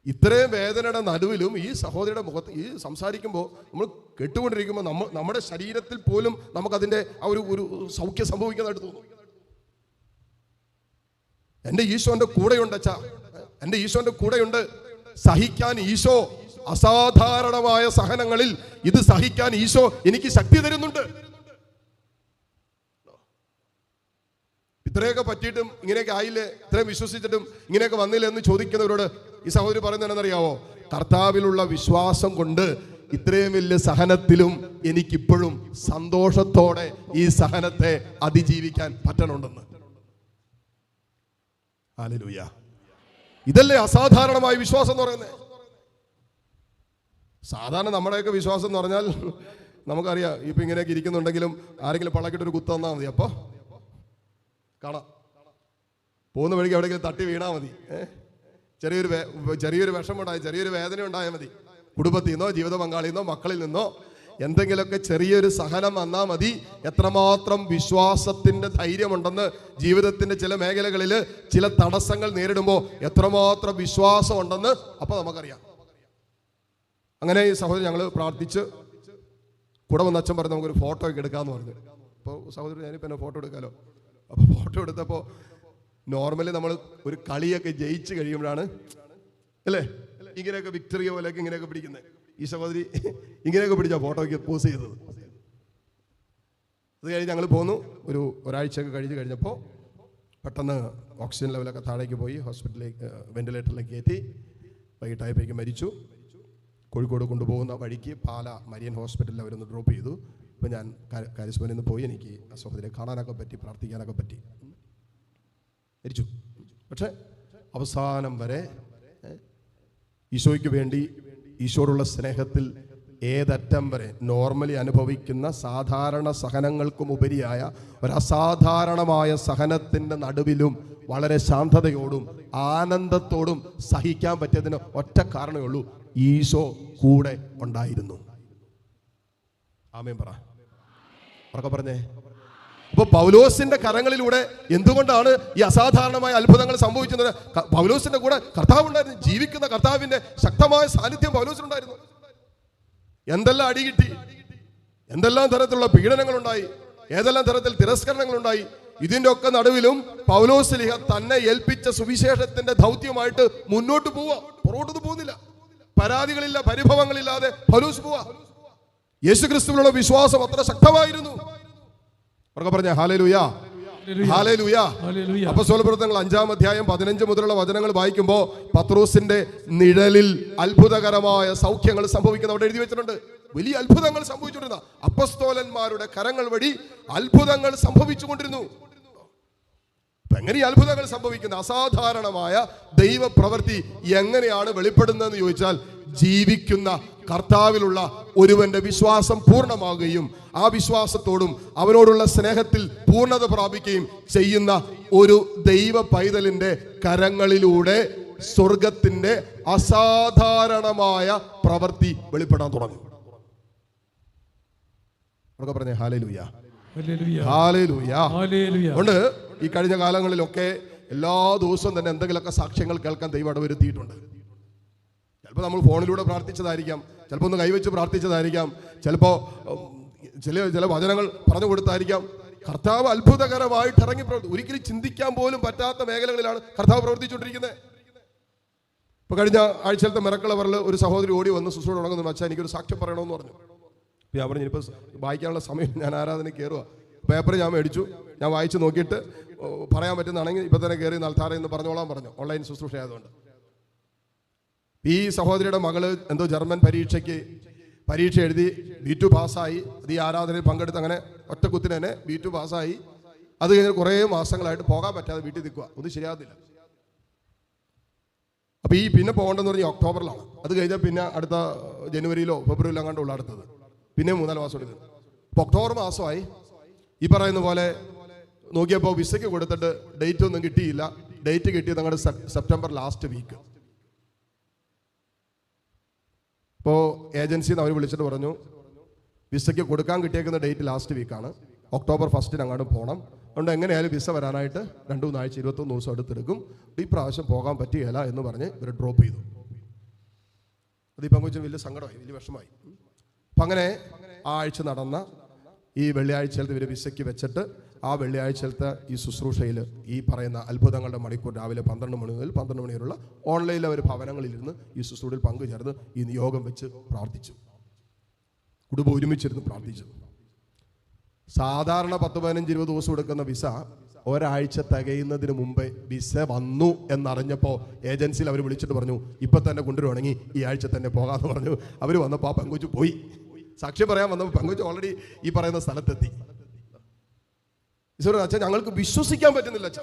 ഇത്രയും വേദനയുടെ നടുവിലും ഈ സഹോദരിയുടെ മുഖത്ത് ഈ സംസാരിക്കുമ്പോൾ നമ്മൾ കേട്ടുകൊണ്ടിരിക്കുമ്പോൾ നമ്മുടെ ശരീരത്തിൽ പോലും നമുക്കതിൻ്റെ ആ ഒരു സൗഖ്യം സംഭവിക്കുന്നതായിട്ട് തോന്നും. എൻ്റെ ഈശോന്റെ കൂടെയുണ്ട് അച്ഛാ, എൻ്റെ ഈശോന്റെ കൂടെയുണ്ട്. സഹിക്കാൻ ഈശോ, അസാധാരണമായ സഹനങ്ങളിൽ ഇത് സഹിക്കാൻ ഈശോ എനിക്ക് ശക്തി തരുന്നുണ്ട്. ഇത്രയൊക്കെ പറ്റിയിട്ടും ഇങ്ങനെയൊക്കെ ആയില്ലേ, ഇത്രയും വിശ്വസിച്ചിട്ടും ഇങ്ങനെയൊക്കെ വന്നില്ല എന്ന് ചോദിക്കുന്നവരോട് ഈ സഹോദരി പറയുന്നതെന്നറിയാവോ? കർത്താവിലുള്ള വിശ്വാസം കൊണ്ട് ഇത്രയും വലിയ സഹനത്തിലും എനിക്കിപ്പോഴും സന്തോഷത്തോടെ ഈ സഹനത്തെ അതിജീവിക്കാൻ പറ്റണുണ്ടെന്ന്. ഹല്ലേലൂയ. ഇതല്ലേ അസാധാരണമായ വിശ്വാസം എന്ന് പറയുന്നത്. സാധാരണ നമ്മുടെയൊക്കെ വിശ്വാസം എന്ന് പറഞ്ഞാൽ നമുക്കറിയാം, ഇപ്പൊ ഇങ്ങനെയൊക്കെ ഇരിക്കുന്നുണ്ടെങ്കിലും ആരെങ്കിലും പളക്കിട്ടൊരു കുത്ത് തന്നാൽ മതി, അപ്പൊ കാണാം. പോകുന്ന വഴിക്ക് എവിടെയെങ്കിലും തട്ടി വീണാൽ മതി, ചെറിയൊരു വിഷമുണ്ടായി, ചെറിയൊരു വേദന ഉണ്ടായാൽ മതി. കുടുംബത്തിൽ നിന്നോ ജീവിത പങ്കാളിയിൽ നിന്നോ മക്കളിൽ നിന്നോ എന്തെങ്കിലുമൊക്കെ ചെറിയൊരു സഹനം വന്നാൽ മതി. എത്രമാത്രം വിശ്വാസത്തിന്റെ ധൈര്യമുണ്ടെന്ന് ജീവിതത്തിന്റെ ചില മേഖലകളിൽ ചില തടസ്സങ്ങൾ നേരിടുമ്പോൾ എത്രമാത്രം വിശ്വാസം ഉണ്ടെന്ന് അപ്പോൾ നമുക്കറിയാം. അങ്ങനെ ഈ സഹോദരി ഞങ്ങൾ പ്രാർത്ഥിച്ച് കൂടെ വന്ന അച്ഛൻ പറഞ്ഞു നമുക്കൊരു ഫോട്ടോ ഒക്കെ എടുക്കാമെന്ന് പറഞ്ഞു. അപ്പോൾ സഹോദരി ഞാനിപ്പോൾ എന്നെ ഫോട്ടോ എടുക്കാമല്ലോ. അപ്പോൾ ഫോട്ടോ എടുത്തപ്പോൾ നോർമലി നമ്മൾ ഒരു കളിയൊക്കെ ജയിച്ച് കഴിയുമ്പോഴാണ് അല്ലേ ഇങ്ങനെയൊക്കെ വിക്ടറിയ പോലെയൊക്കെ ഇങ്ങനെയൊക്കെ പിടിക്കുന്നത്. ഈ സഹോദരി ഇങ്ങനെയൊക്കെ പിടിച്ചാൽ ഫോട്ടോയ്ക്ക് പോസ് ചെയ്തത്. അത് കഴിഞ്ഞ് ഞങ്ങൾ പോന്നു. ഒരാഴ്ചയൊക്കെ കഴിഞ്ഞപ്പോൾ പെട്ടെന്ന് ഓക്സിജൻ ലെവലൊക്കെ താഴേക്ക് പോയി, ഹോസ്പിറ്റലിലേക്ക് വെന്റിലേറ്ററിലേക്ക് കയറ്റി. വൈകിട്ടായപ്പോഴേക്ക് മരിച്ചു. കോഴിക്കോട് കൊണ്ടുപോകുന്ന വഴിക്ക് പാല മരിയൻ ഹോസ്പിറ്റലിൽ അവരൊന്ന് ഡ്രോപ്പ് ചെയ്തു. ഇപ്പോൾ ഞാൻ കാരിസ്മയിൽ നിന്ന് പോയി എനിക്ക് ആ സഹോദരിയെ കാണാനൊക്കെ പറ്റി, പ്രാർത്ഥിക്കാനൊക്കെ പറ്റി. മരിച്ചു. പക്ഷെ അവസാനം വരെ ഈശോയ്ക്ക് വേണ്ടി, ഈശോയോടുള്ള സ്നേഹത്തിൽ ഏതറ്റം വരെ നോർമലി അനുഭവിക്കുന്ന സാധാരണ സഹനങ്ങൾക്കും ഉപരിയായ ഒരു അസാധാരണമായ സഹനത്തിൻ്റെ നടുവിലും വളരെ ശാന്തതയോടും ആനന്ദത്തോടും സഹിക്കാൻ പറ്റിയതിന് ഒറ്റ കാരണമേ ഉള്ളൂ, ഈശോ കൂടെ ഉണ്ടായിരുന്നു. ആമേൻ പറ, ഉറക്കെ പറഞ്ഞേ. അപ്പൊ പൗലോസിന്റെ കരങ്ങളിലൂടെ എന്തുകൊണ്ടാണ് ഈ അസാധാരണമായ അത്ഭുതങ്ങൾ സംഭവിക്കുന്നത്? പൗലോസിന്റെ കൂടെ കർത്താവ് ഉണ്ടായിരുന്നു. ജീവിക്കുന്ന കർത്താവിന്റെ ശക്തമായ സാന്നിധ്യം പൗലോസിനുണ്ടായിരുന്നു. എന്തെല്ലാം അടി കിട്ടി, എന്തെല്ലാം തരത്തിലുള്ള പീഡനങ്ങളുണ്ടായി, ഏതെല്ലാം തരത്തിൽ തിരസ്കരണങ്ങളുണ്ടായി. ഇതിന്റെ ഒക്കെ നടുവിലും പൗലോസ്ലീഹ തന്നെ ഏൽപ്പിച്ച സുവിശേഷത്തിന്റെ ദൗത്യമായിട്ട് മുന്നോട്ട് പോവാ. പുറകോട്ട് പോകുന്നില്ല. പരാതികളില്ല, പരിഭവങ്ങളില്ലാതെ പൗലോസ് പോവാ. യേശുക്രിസ്തുവിലുള്ള വിശ്വാസം അത്ര ശക്തമായിരുന്നു. പറഞ്ഞ ഹല്ലേലൂയാ, ഹല്ലേലൂയാ. അപ്പോസ്തലപ്രവൃത്തികൾ 5-ാം അധ്യായം 15 മുതലുള്ള വചനങ്ങൾ വായിക്കുമ്പോൾ പത്രോസിന്റെ നിഴലിൽ അത്ഭുതകരമായ സൗഖ്യങ്ങൾ സംഭവിക്കുന്ന അവിടെ എഴുതി വെച്ചിട്ടുണ്ട്. വലിയ അത്ഭുതങ്ങൾ സംഭവിച്ചുകൊണ്ടിരുന്ന അപ്പോസ്തലന്മാരുടെ കരങ്ങൾ വഴി അത്ഭുതങ്ങൾ സംഭവിച്ചുകൊണ്ടിരുന്നു. എങ്ങനെ ഈ അത്ഭുതങ്ങൾ സംഭവിക്കുന്ന അസാധാരണമായ ദൈവ പ്രവൃത്തി എങ്ങനെയാണ് വെളിപ്പെടുന്നതെന്ന് ചോദിച്ചാൽ, ജീവിക്കുന്ന കർത്താവിലുള്ള ഒരുവന്റെ വിശ്വാസം പൂർണ്ണമാകുകയും ആ വിശ്വാസത്തോടും അവനോടുള്ള സ്നേഹത്തിൽ പൂർണ്ണത പ്രാപിക്കുകയും ചെയ്യുന്ന ഒരു ദൈവ പൈതലിന്റെ കരങ്ങളിലൂടെ സ്വർഗത്തിന്റെ അസാധാരണമായ പ്രവൃത്തി വെളിപ്പെടാൻ തുടങ്ങി. പറഞ്ഞേ ഹല്ലേലൂയാ, ഹല്ലേലൂയാ. അതുകൊണ്ട് ഈ കഴിഞ്ഞ കാലങ്ങളിലൊക്കെ എല്ലാ ദിവസവും തന്നെ എന്തെങ്കിലുമൊക്കെ സാക്ഷ്യങ്ങൾ കേൾക്കാൻ ദൈവം ഇടവരുത്തിയിട്ടുണ്ട്. ചിലപ്പോൾ നമ്മൾ ഫോണിലൂടെ പ്രാർത്ഥിച്ചതായിരിക്കാം, ചിലപ്പോൾ ഒന്ന് കൈവച്ച് പ്രാർത്ഥിച്ചതായിരിക്കാം, ചിലപ്പോൾ ചില വചനങ്ങൾ പറഞ്ഞു കൊടുത്തായിരിക്കാം. കർത്താവ് അത്ഭുതകരമായിട്ട് ഇറങ്ങി ഒരിക്കലും ചിന്തിക്കാൻ പോലും പറ്റാത്ത മേഖലകളിലാണ് കർത്താവ് പ്രവർത്തിച്ചുകൊണ്ടിരിക്കുന്നത്. ഇപ്പൊ കഴിഞ്ഞ ആഴ്ചയിലത്തെ മിറക്കിൾ അവറിൽ ഒരു സഹോദരി ഓടി വന്ന് ശുശ്രൂഷ തുടങ്ങുന്നു. അച്ഛാ, എനിക്കൊരു സാക്ഷ്യം പറയണമെന്ന് പറഞ്ഞു. ഞാൻ പറഞ്ഞു, ഇനിയിപ്പോൾ വായിക്കാനുള്ള സമയം, ഞാൻ ആരാധന കയറുക. പേപ്പർ ഞാൻ മേടിച്ചു, ഞാൻ വായിച്ച് നോക്കിയിട്ട് പറയാൻ പറ്റുന്നതാണെങ്കിൽ ഇപ്പം തന്നെ കയറി നൽത്താറ എന്ന് പറഞ്ഞോളാൻ പറഞ്ഞു, ഓൺലൈൻ ശുശ്രൂഷ ആയതുകൊണ്ട്. ഈ സഹോദരിയുടെ മകള് എന്തോ ജർമ്മൻ പരീക്ഷ എഴുതി B2 പാസ്സായി. അത് ഈ ആരാധനയിൽ പങ്കെടുത്ത് അങ്ങനെ ഒറ്റക്കുത്തിന് തന്നെ B2 പാസ്സായി. അത് കഴിഞ്ഞ് കുറേ മാസങ്ങളായിട്ട് പോകാൻ പറ്റാതെ വീട്ടിൽ നിൽക്കുക, ഒന്നും ശരിയാകുന്നില്ല. അപ്പോൾ ഈ പിന്നെ പോകേണ്ടതെന്ന് പറഞ്ഞാൽ ഒക്ടോബറിലാണ്. അത് കഴിഞ്ഞാൽ പിന്നെ അടുത്ത ജനുവരിയിലോ ഫെബ്രുവരിയിലോ അങ്ങോട്ട് ഉള്ള അടുത്തത്, പിന്നെ 3-4 മാസം എടുക്കും. ഇപ്പോൾ ഒക്ടോബർ മാസമായി. ഈ പറയുന്ന പോലെ നോക്കിയപ്പോൾ വിസയ്ക്ക് കൊടുത്തിട്ട് ഡേറ്റ് ഒന്നും കിട്ടിയില്ല. ഡേറ്റ് കിട്ടിയത് ഞങ്ങളുടെ സെപ്റ്റംബർ ലാസ്റ്റ് വീക്ക്. ഇപ്പോൾ ഏജൻസിയിൽ നിന്ന് അവർ വിളിച്ചിട്ട് പറഞ്ഞു, വിസയ്ക്ക് കൊടുക്കാൻ കിട്ടിയേക്കുന്ന ഡേറ്റ് ലാസ്റ്റ് വീക്കാണ്, ഒക്ടോബർ 1 അങ്ങോട്ട് പോകണം. അതുകൊണ്ട് എങ്ങനെയായാലും വിസ വരാനായിട്ട് 2-3 ആഴ്ച 21 ദിവസം അടുത്തെടുക്കും. ഈ പ്രാവശ്യം പോകാൻ പറ്റുകയില്ല എന്ന് പറഞ്ഞ് ഇവർ ഡ്രോപ്പ് ചെയ്തു. അതിപ്പം കൊച്ചും വലിയ സങ്കടമായി, വലിയ വിഷമായി. അപ്പം അങ്ങനെ ആ ആഴ്ച നടന്ന ഈ വെള്ളിയാഴ്ചയിലത്തെ ഇവർ വിസയ്ക്ക് വെച്ചിട്ട് ആ വെള്ളിയാഴ്ചയിലത്തെ ഈ ശുശ്രൂഷയിൽ ഈ പറയുന്ന അത്ഭുതങ്ങളുടെ മണിക്കൂർ രാവിലെ 12 മണി മുതൽ 12 മണി വരെയുള്ള ഓൺലൈനിൽ അവർ ഭവനങ്ങളിലിരുന്ന് ഈ ശുശ്രൂഷയിൽ പങ്കുചേർന്ന് ഈ നിയോഗം വെച്ച് പ്രാർത്ഥിച്ചു. കുടുംബം ഒരുമിച്ചിരുന്ന് പ്രാർത്ഥിച്ചു. സാധാരണ 10-15-20 ദിവസം എടുക്കുന്ന വിസ ഒരാഴ്ച തികയുന്നതിന് മുമ്പേ വിസ വന്നു എന്നറിഞ്ഞപ്പോൾ ഏജൻസിയിൽ അവർ വിളിച്ചിട്ട് പറഞ്ഞു, ഇപ്പം തന്നെ കൊണ്ടുവരുവാണെങ്കിൽ ഈ ആഴ്ച തന്നെ പോകാമെന്ന് പറഞ്ഞു. അവർ വന്നപ്പോൾ ആ പെങ്കൊച്ച് പോയി. സാക്ഷ്യം പറയാൻ വന്നപ്പോൾ പെങ്കൊച്ച് ഓൾറെഡി ഈ പറയുന്ന സ്ഥലത്തെത്തി. അച്ഛാ, ഞങ്ങൾക്ക് വിശ്വസിക്കാൻ പറ്റുന്നില്ല അച്ഛാ,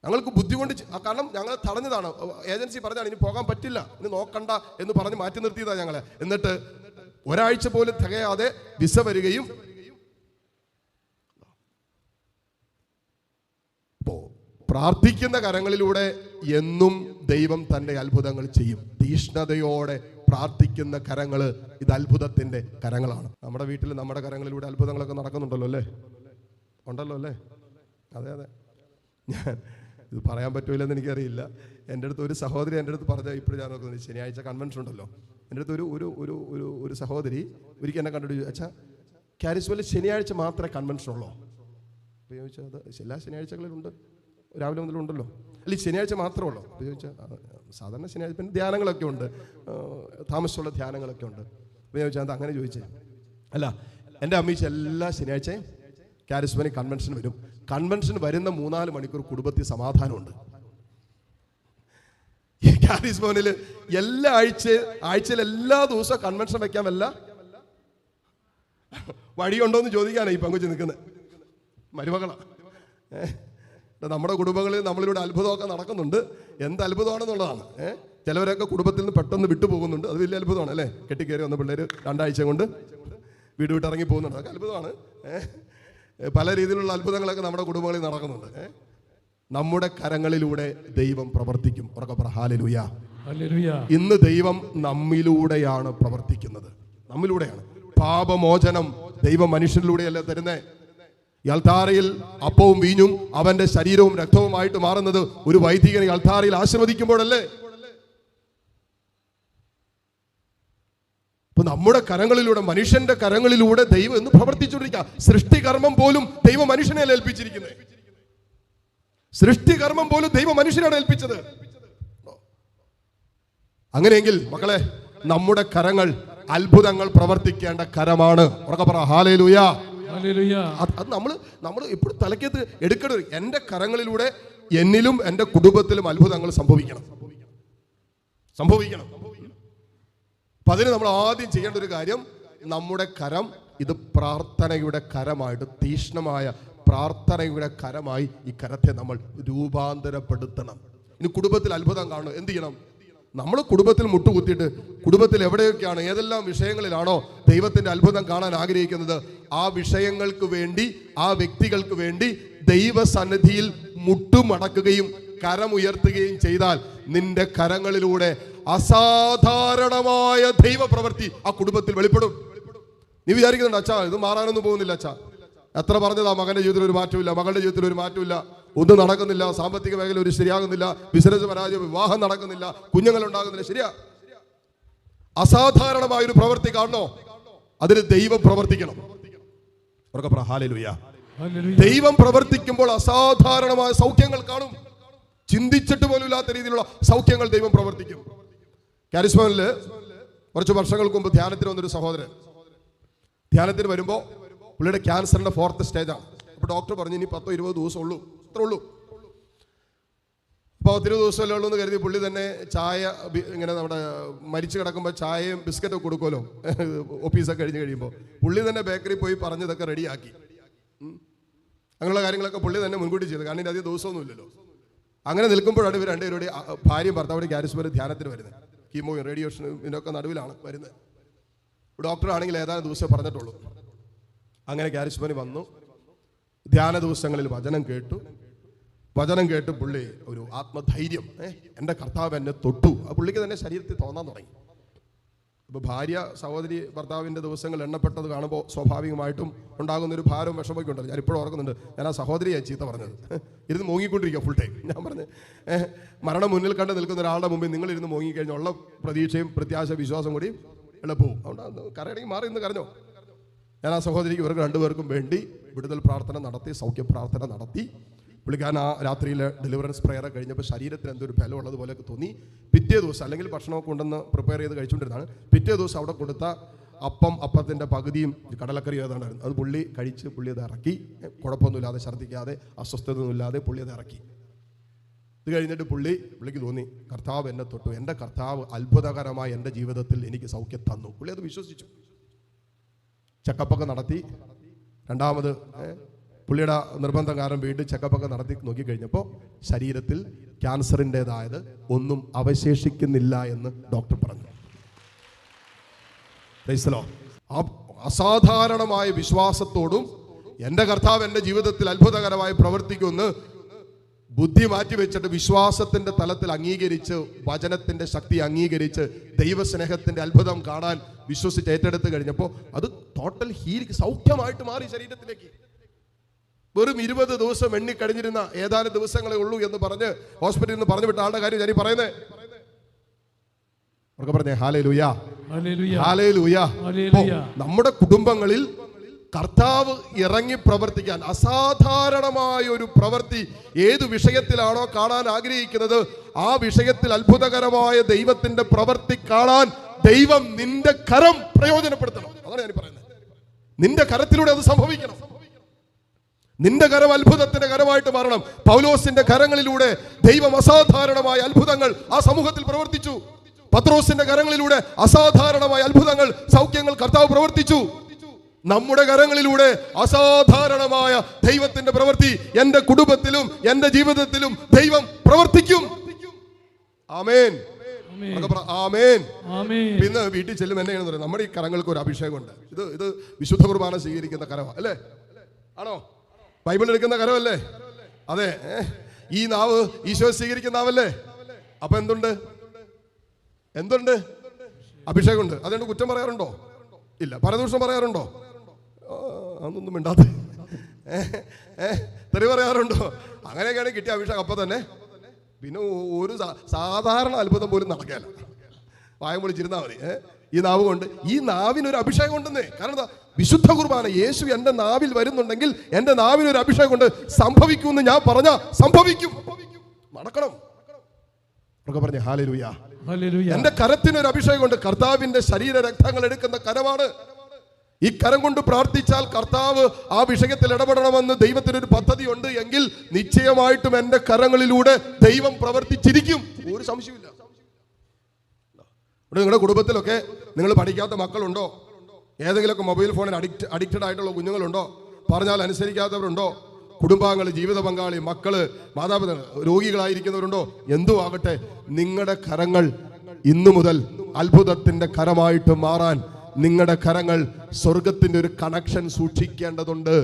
ഞങ്ങൾക്ക് ബുദ്ധി കൊണ്ട്, കാരണം ഞങ്ങൾ തടഞ്ഞതാണ്. ഏജൻസി പറഞ്ഞാണ് ഇനി പോകാൻ പറ്റില്ല, ഇനി നോക്കണ്ട എന്ന് പറഞ്ഞ് മാറ്റി നിർത്തിയതാണ് ഞങ്ങളെ. എന്നിട്ട് ഒരാഴ്ച പോലും തികയാതെ വിസ വരികയും പ്രാർത്ഥിക്കുന്ന കരങ്ങളിലൂടെ എന്നും ദൈവം തന്റെ അത്ഭുതങ്ങൾ ചെയ്യും. തീഷ്ണതയോടെ പ്രാർത്ഥിക്കുന്ന കരങ്ങള് ഇത് അത്ഭുതത്തിന്റെ കരങ്ങളാണ്. നമ്മുടെ വീട്ടിൽ നമ്മുടെ കരങ്ങളിലൂടെ അത്ഭുതങ്ങളൊക്കെ നടക്കുന്നുണ്ടല്ലോ അല്ലേ? ഉണ്ടല്ലോ അല്ലേ? അതെ അതെ. ഞാൻ ഇത് പറയാൻ പറ്റൂലെന്ന് എനിക്കറിയില്ല. എൻ്റെ അടുത്ത് ഒരു സഹോദരി എൻ്റെ അടുത്ത് പറഞ്ഞ, ഇപ്പോഴും ഞാൻ നോക്കുന്നത് ശനിയാഴ്ച കൺവെൻഷൻ ഉണ്ടല്ലോ, എൻ്റെ അടുത്ത് ഒരു സഹോദരി ഒരിക്കൽ എന്നെ കണ്ടിട്ട്, അച്ഛാ കാരിസ്മയിൽ ശനിയാഴ്ച മാത്രമേ കൺവെൻഷൻ ഉള്ളൂ? അപ്പോൾ ചോദിച്ചാൽ അത് എല്ലാ ശനിയാഴ്ചകളിലുണ്ട്, രാവിലെ മുതലുണ്ടല്ലോ. അല്ല, ശനിയാഴ്ച മാത്രമേ ഉള്ളൂ? അപ്പോൾ ചോദിച്ചാൽ സാധാരണ ശനിയാഴ്ച പിന്നെ ധ്യാനങ്ങളൊക്കെ ഉണ്ട്, താമസിച്ചുള്ള ധ്യാനങ്ങളൊക്കെ ഉണ്ട്. അപ്പോൾ ചോദിച്ചാൽ അത് അങ്ങനെ ചോദിച്ചേ. അല്ല, എൻ്റെ അമ്മീച്ച എല്ലാ ശനിയാഴ്ചയും കാരിസ്മയിൽ കൺവെൻഷൻ വരും. കൺവെൻഷൻ വരുന്ന 3-4 മണിക്കൂർ കുടുംബത്തിൽ സമാധാനമുണ്ട്. ഈ കാരിസ്മയിൽ ആഴ്ചയിൽ എല്ലാ ദിവസവും കൺവെൻഷൻ വെക്കാൻ വല്ല വഴിയുണ്ടോയെന്ന് ചോദിക്കാനാണ് ഈ പങ്കുവച്ച് നിൽക്കുന്നത്. മരുമകളാണ്. നമ്മുടെ കുടുംബങ്ങളിൽ നമ്മളിലൂടെ അത്ഭുതമൊക്കെ നടക്കുന്നുണ്ട്. എന്ത് അത്ഭുതമാണെന്നുള്ളതാണ്. ചിലവരൊക്കെ കുടുംബത്തിൽ നിന്ന് പെട്ടെന്ന് വിട്ടുപോകുന്നുണ്ട്. അത് വലിയ അത്ഭുതമാണ് അല്ലേ? കെട്ടിക്കയറി വന്ന പിള്ളേർ 2 ആഴ്ച കൊണ്ട് വീട് വിട്ടിറങ്ങി പോകുന്നുണ്ട്. അതൊക്കെ അത്ഭുതമാണ്. പല രീതിയിലുള്ള അത്ഭുതങ്ങളൊക്കെ നമ്മുടെ കുടുംബങ്ങളിൽ നടക്കുന്നുണ്ട്. നമ്മുടെ കരങ്ങളിലൂടെ ദൈവം പ്രവർത്തിക്കും. ഉറക്കെ പറ ഹല്ലേലൂയ. ഇന്ന് ദൈവം നമ്മിലൂടെയാണ് പ്രവർത്തിക്കുന്നത്. നമ്മിലൂടെയാണ്. പാപമോചനം ദൈവം മനുഷ്യരിലൂടെയല്ല തരുന്നേ. ഈ അൾത്താരയിൽ അപ്പവും വീഞ്ഞും അവന്റെ ശരീരവും രക്തവുമായിട്ട് മാറുന്നത് ഒരു വൈദികനെ ഈ അൾത്താരയിൽ ആശീർവദിക്കുമ്പോഴല്ലേ? അപ്പൊ നമ്മുടെ കരങ്ങളിലൂടെ, മനുഷ്യന്റെ കരങ്ങളിലൂടെ ദൈവം എന്ന് പ്രവർത്തിച്ചുകൊണ്ടിരിക്കുക. സൃഷ്ടികർമ്മം പോലും ദൈവം മനുഷ്യനെ ഏൽപ്പിച്ചിരിക്കുന്നത്. സൃഷ്ടികർമ്മം പോലും ദൈവം മനുഷ്യനാണ് ഏൽപ്പിച്ചത്. അങ്ങനെയെങ്കിൽ മക്കളെ, നമ്മുടെ കരങ്ങൾ അത്ഭുതങ്ങൾ പ്രവർത്തിക്കേണ്ട കരമാണ്. ഉറക്കെ പറ ഹല്ലേലൂയ. അത് നമ്മൾ എപ്പോഴും തലക്കകത്ത് എടുക്കരുത്. എൻ്റെ കരങ്ങളിലൂടെ എന്നിലും എൻ്റെ കുടുംബത്തിലും അത്ഭുതങ്ങൾ സംഭവിക്കണം. അപ്പൊ അതിന് നമ്മൾ ആദ്യം ചെയ്യേണ്ട ഒരു കാര്യം, നമ്മുടെ കരം ഇത് പ്രാർത്ഥനയുടെ കരമായിട്ട്, തീക്ഷ്ണമായ പ്രാർത്ഥനയുടെ കരമായി ഈ കരത്തെ നമ്മൾ രൂപാന്തരപ്പെടുത്തണം. ഇനി കുടുംബത്തിൽ അത്ഭുതം കാണണം, എന്ത് ചെയ്യണം? നമ്മൾ കുടുംബത്തിൽ മുട്ടുകുത്തിയിട്ട് കുടുംബത്തിൽ എവിടെയൊക്കെയാണ്, ഏതെല്ലാം വിഷയങ്ങളിലാണോ ദൈവത്തിന്റെ അത്ഭുതം കാണാൻ ആഗ്രഹിക്കുന്നത്, ആ വിഷയങ്ങൾക്ക് വേണ്ടി, ആ വ്യക്തികൾക്ക് വേണ്ടി ദൈവസന്നിധിയിൽ മുട്ടുമടക്കുകയും കരമുയർത്തുകയും ചെയ്താൽ നിന്റെ കരങ്ങളിലൂടെ അസാധാരണമായ ദൈവപ്രവൃത്തി ആ കുടുംബത്തിൽ വെളിപ്പെടും. നീ വിചാരിക്കുന്നുണ്ട്, അച്ഛാ ഇത് മാറാനൊന്നും പോകുന്നില്ല, അച്ഛാ എത്ര പറഞ്ഞതാ, മകന്റെ ജീവിതത്തിൽ ഒരു മാറ്റമില്ല, മകളുടെ ജീവിതത്തിൽ ഒരു മാറ്റമില്ല, ഒന്നും നടക്കുന്നില്ല, സാമ്പത്തിക മേഖല ഒരു ശരിയാകുന്നില്ല, ബിസിനസ് പരാജയം, വിവാഹം നടക്കുന്നില്ല, കുഞ്ഞുങ്ങൾ ഉണ്ടാകുന്നില്ല. ശരിയാ, അസാധാരണമായ ഒരു പ്രവൃത്തി കാണണോ? അതിന് ദൈവം പ്രവർത്തിക്കണം. ഹല്ലേലൂയ. ദൈവം പ്രവർത്തിക്കുമ്പോൾ അസാധാരണമായ സൗഖ്യങ്ങൾ കാണും. ചിന്തിച്ചിട്ട് പോലും ഇല്ലാത്ത രീതിയിലുള്ള സൗഖ്യങ്ങൾ ദൈവം പ്രവർത്തിക്കും. കാരിസ്മയില് കുറച്ച് വർഷങ്ങൾക്ക് മുമ്പ് ധ്യാനത്തിന് വന്നൊരു സഹോദരൻ ധ്യാനത്തിന് വരുമ്പോൾ പുള്ളിയുടെ ക്യാൻസറിന്റെ 4th സ്റ്റേജാണ്. അപ്പോൾ ഡോക്ടർ പറഞ്ഞു ഇനി 10-20 ദിവസം ഉള്ളൂ, ഇത്രേ ഉള്ളൂ. അപ്പോൾ 10-20 ദിവസമല്ലേ ഉള്ളൂ എന്ന് കരുതി പുള്ളി തന്നെ ചായ, ഇങ്ങനെ നമ്മുടെ മരിച്ചു കിടക്കുമ്പോൾ ചായയും ബിസ്ക്കറ്റൊക്കെ കൊടുക്കുമല്ലോ ഓഫീസൊക്കെ കഴിഞ്ഞ് കഴിയുമ്പോൾ, പുള്ളി തന്നെ ബേക്കറി പോയി പറഞ്ഞതൊക്കെ റെഡിയാക്കി. അങ്ങനെയുള്ള കാര്യങ്ങളൊക്കെ പുള്ളി തന്നെ മുൻകൂട്ടി ചെയ്തു. കാരണം ഇനി അധികം ദിവസമൊന്നും ഇല്ലല്ലോ. അങ്ങനെ നിൽക്കുമ്പോഴാണ് ഇവർ രണ്ടുപേരുടെ ഭാര്യയും ഭർത്താവുടെ കാരിസ്മയിൽ ധ്യാനത്തിന് വരുന്നത്. കീമോയും റേഡിയേഷനും ഇതിനൊക്കെ നടുവിലാണ് വരുന്നത്. ഡോക്ടർ ആണെങ്കിൽ ഏതാനും ദിവസം പറഞ്ഞിട്ടുള്ളൂ. അങ്ങനെ കാരിസ്മയിൽ വന്നു. ധ്യാന ദിവസങ്ങളിൽ വചനം കേട്ടു പുള്ളി ഒരു ആത്മധൈര്യം, എൻ്റെ കർത്താവ് എന്നെ തൊട്ടു, ആ പുള്ളിക്ക് തന്നെ ശരീരത്തിൽ തോന്നാൻ തുടങ്ങി. അപ്പോൾ ഭാര്യ, സഹോദരി, ഭർത്താവിൻ്റെ ദിവസങ്ങൾ എണ്ണപ്പെട്ടത് കാണുമ്പോൾ സ്വാഭാവികമായിട്ടും ഉണ്ടാകുന്നൊരു ഭാരവും വിഷമൊക്കെ ഉണ്ടല്ലോ. ഞാനിപ്പോഴും ഓർക്കുന്നുണ്ട്, ഞാൻ ആ സഹോദരിയെ ചീത്ത പറഞ്ഞത്, ഇരുന്ന് മോങ്ങിക്കൊണ്ടിരിക്കുക ഫുൾ ടൈം. ഞാൻ പറഞ്ഞു, മരണം മുന്നിൽ കണ്ട് നിൽക്കുന്ന ഒരാളുടെ മുമ്പിൽ നിങ്ങളിരുന്ന് മോങ്ങിക്കഴിഞ്ഞാൽ ഉള്ള പ്രതീക്ഷയും പ്രത്യാശ വിശ്വാസം കൂടി എളുപ്പവും. അതുകൊണ്ട് കരയണമെങ്കിൽ മാറി ഇന്ന് കരഞ്ഞോ. ഞാൻ ആ സഹോദരിക്ക് ഇവർക്ക് രണ്ടുപേർക്കും വേണ്ടി വിടുതൽ പ്രാർത്ഥന നടത്തി, സൗഖ്യ പ്രാർത്ഥന നടത്തി. പുള്ളിക്കാരൻ ആ രാത്രിയിൽ ഡെലിവറൻസ് പ്രെയർ കഴിഞ്ഞപ്പോൾ ശരീരത്തിന് എന്തൊരു ബലം ഉള്ളതുപോലെയൊക്കെ തോന്നി. പിറ്റേ ദിവസം, അല്ലെങ്കിൽ ഭക്ഷണമൊക്കെ കൊണ്ടുവന്ന് പ്രിപ്പയർ ചെയ്ത് കഴിച്ചുകൊണ്ടിരുന്നതാണ്, പിറ്റേ ദിവസം അവിടെ കൊടുത്ത അപ്പത്തിൻ്റെ പകുതിയും കടലക്കറി ഏതാണ്ടായിരുന്നു, അത് പുള്ളി കഴിച്ച് പുള്ളി അത് ഇറക്കി. കുഴപ്പമൊന്നുമില്ലാതെ, ഛർദ്ദിക്കാതെ, അസ്വസ്ഥതയൊന്നുമില്ലാതെ പുള്ളി അത് ഇറക്കി. ഇത് കഴിഞ്ഞിട്ട് പുള്ളിക്ക് തോന്നി, കർത്താവ് എന്നെ തൊട്ടു, എൻ്റെ കർത്താവ് അത്ഭുതകരമായി എൻ്റെ ജീവിതത്തിൽ എനിക്ക് സൗഖ്യം തന്നു. പുള്ളി അത് വിശ്വസിച്ചു. ചെക്കപ്പൊക്കെ നടത്തി. രണ്ടാമത് പുള്ളിയുടെ നിർബന്ധം കാരണം വീണ്ടും ചെക്കപ്പൊക്കെ നടത്തി നോക്കിക്കഴിഞ്ഞപ്പോൾ ശരീരത്തിൽ ക്യാൻസറിൻ്റെതായത് ഒന്നും അവശേഷിക്കുന്നില്ല എന്ന് ഡോക്ടർ പറഞ്ഞു. അസാധാരണമായ വിശ്വാസത്തോടും എൻ്റെ കർത്താവ് എൻ്റെ ജീവിതത്തിൽ അത്ഭുതകരമായി പ്രവർത്തിക്കുമെന്ന് ബുദ്ധി മാറ്റിവെച്ചിട്ട് വിശ്വാസത്തിന്റെ തലത്തിൽ അംഗീകരിച്ച്, വചനത്തിന്റെ ശക്തി അംഗീകരിച്ച്, ദൈവസ്നേഹത്തിന്റെ അത്ഭുതം കാണാൻ വിശ്വസിച്ച് ഏറ്റെടുത്ത് കഴിഞ്ഞപ്പോൾ അത് ടോട്ടൽ സൗഖ്യമായിട്ട് മാറി ശരീരത്തിലേക്ക്. വെറും 20 ദിവസം എണ്ണിക്കഴിഞ്ഞിരുന്ന ഏതാനും ദിവസങ്ങളെ ഉള്ളൂ എന്ന് പറഞ്ഞ് ഹോസ്പിറ്റലിൽ നിന്ന് പറഞ്ഞു വിട്ട ആളുടെ കാര്യം ഞാൻ പറയുന്നത്. അവർക്ക് പറഞ്ഞേ ഹല്ലേലൂയ, ഹല്ലേലൂയ. നമ്മുടെ കുടുംബങ്ങളിൽ കർത്താവ് ഇറങ്ങി പ്രവർത്തിക്കാൻ അസാധാരണമായ ഒരു പ്രവൃത്തി ഏത് വിഷയത്തിലാണോ കാണാൻ ആഗ്രഹിക്കുന്നത്, ആ വിഷയത്തിൽ അത്ഭുതകരമായ ദൈവത്തിന്റെ പ്രവൃത്തി കാണാൻ ദൈവം നിന്റെ കരം പ്രയോജനപ്പെടുത്തണം. അതാണ് ഞാൻ പറയുന്നത്. നിന്റെ കരത്തിലൂടെ അത് സംഭവിക്കണം. നിന്റെ കരം അത്ഭുതത്തിന്റെ കരമായിട്ട് മാറണം. പൗലോസിന്റെ കരങ്ങളിലൂടെ ദൈവം അസാധാരണമായ അത്ഭുതങ്ങൾ ആ സമൂഹത്തിൽ പ്രവർത്തിച്ചു. പത്രോസിന്റെ കരങ്ങളിലൂടെ അസാധാരണമായ അത്ഭുതങ്ങൾ, സൗഖ്യങ്ങൾ കർത്താവ് പ്രവർത്തിച്ചു. നമ്മുടെ കരങ്ങളിലൂടെ അസാധാരണമായ ദൈവത്തിന്റെ പ്രവൃത്തി എന്റെ കുടുംബത്തിലും എന്റെ ജീവിതത്തിലും ദൈവം പ്രവർത്തിക്കും. ആമേൻ, ആമേൻ. പിന്നെ വീട്ടിൽ ചെല്ലും എന്നെയാണെന്ന് പറയുന്നത്, നമ്മുടെ ഈ കരങ്ങൾക്ക് ഒരു അഭിഷേകമുണ്ട്. ഇത് വിശുദ്ധ കുർബാന സ്വീകരിക്കുന്ന കരമാണ് അല്ലേ? ആണോ? ബൈബിൾ എടുക്കുന്ന കരമല്ലേ? അതെ. ഈ നാവ് ഈശോ സ്വീകരിക്കുന്ന നാവല്ലേ? അപ്പൊ എന്തുണ്ട്? അഭിഷേകമുണ്ട്. അതുകൊണ്ട് കുറ്റം പറയാറുണ്ടോ? ഇല്ല. പരദൂഷണം പറയാറുണ്ടോ? അതൊന്നും മിണ്ടാതെ. തെറി പറയാറുണ്ടോ? അങ്ങനെയൊക്കെയാണ് കിട്ടിയ അഭിഷേകം അപ്പം തന്നെ. പിന്നെ ഒരു സാധാരണ അത്ഭുതം പോലും നടക്കാല. വായം പൊളിച്ചിരുന്നാൽ മതി. ഈ നാവ് കൊണ്ട്, ഈ നാവിനൊരു അഭിഷേകം ഉണ്ടെന്നേ. കാരണം എന്താ? വിശുദ്ധ കുർബാന യേശു എൻ്റെ നാവിൽ വരുന്നുണ്ടെങ്കിൽ എൻ്റെ നാവിനൊരു അഭിഷേകം കൊണ്ട് സംഭവിക്കുമെന്ന് ഞാൻ പറഞ്ഞ സംഭവിക്കും, നടക്കണം. ഒക്കെ പറഞ്ഞേ ഹല്ലേലൂയ. എന്റെ കരത്തിനൊരു അഭിഷേകം ഉണ്ട്. കർത്താവിന്റെ ശരീര രക്തങ്ങൾ എടുക്കുന്ന കരമാണ്. ഈ കരം കൊണ്ട് പ്രാർത്ഥിച്ചാൽ കർത്താവ് ആ വിഷയത്തിൽ ഇടപെടണമെന്ന് ദൈവത്തിനൊരു പദ്ധതി ഉണ്ട് എങ്കിൽ നിശ്ചയമായിട്ടും എൻ്റെ കരങ്ങളിലൂടെ ദൈവം പ്രവർത്തിച്ചിരിക്കും, ഒരു സംശയമില്ല. ഇവിടെ നിങ്ങളുടെ കുടുംബത്തിലൊക്കെ നിങ്ങൾ പഠിക്കാത്ത മക്കളുണ്ടോ? ഏതെങ്കിലുമൊക്കെ മൊബൈൽ ഫോണിൽ അഡിക്റ്റഡ് ആയിട്ടുള്ള കുഞ്ഞുങ്ങളുണ്ടോ? പറഞ്ഞാൽ അനുസരിക്കാത്തവരുണ്ടോ? കുടുംബാംഗങ്ങൾ, ജീവിത പങ്കാളി, മക്കള്, മാതാപിതാക്കൾ രോഗികളായിരിക്കുന്നവരുണ്ടോ? എന്തു ആകട്ടെ, നിങ്ങളുടെ കരങ്ങൾ ഇന്നു മുതൽ അത്ഭുതത്തിന്റെ കരമായിട്ട് മാറാൻ നിങ്ങളുടെ കരങ്ങൾ സ്വർഗത്തിന്റെ ഒരു കണക്ഷൻ സൂക്ഷിക്കേണ്ടതുണ്ട്.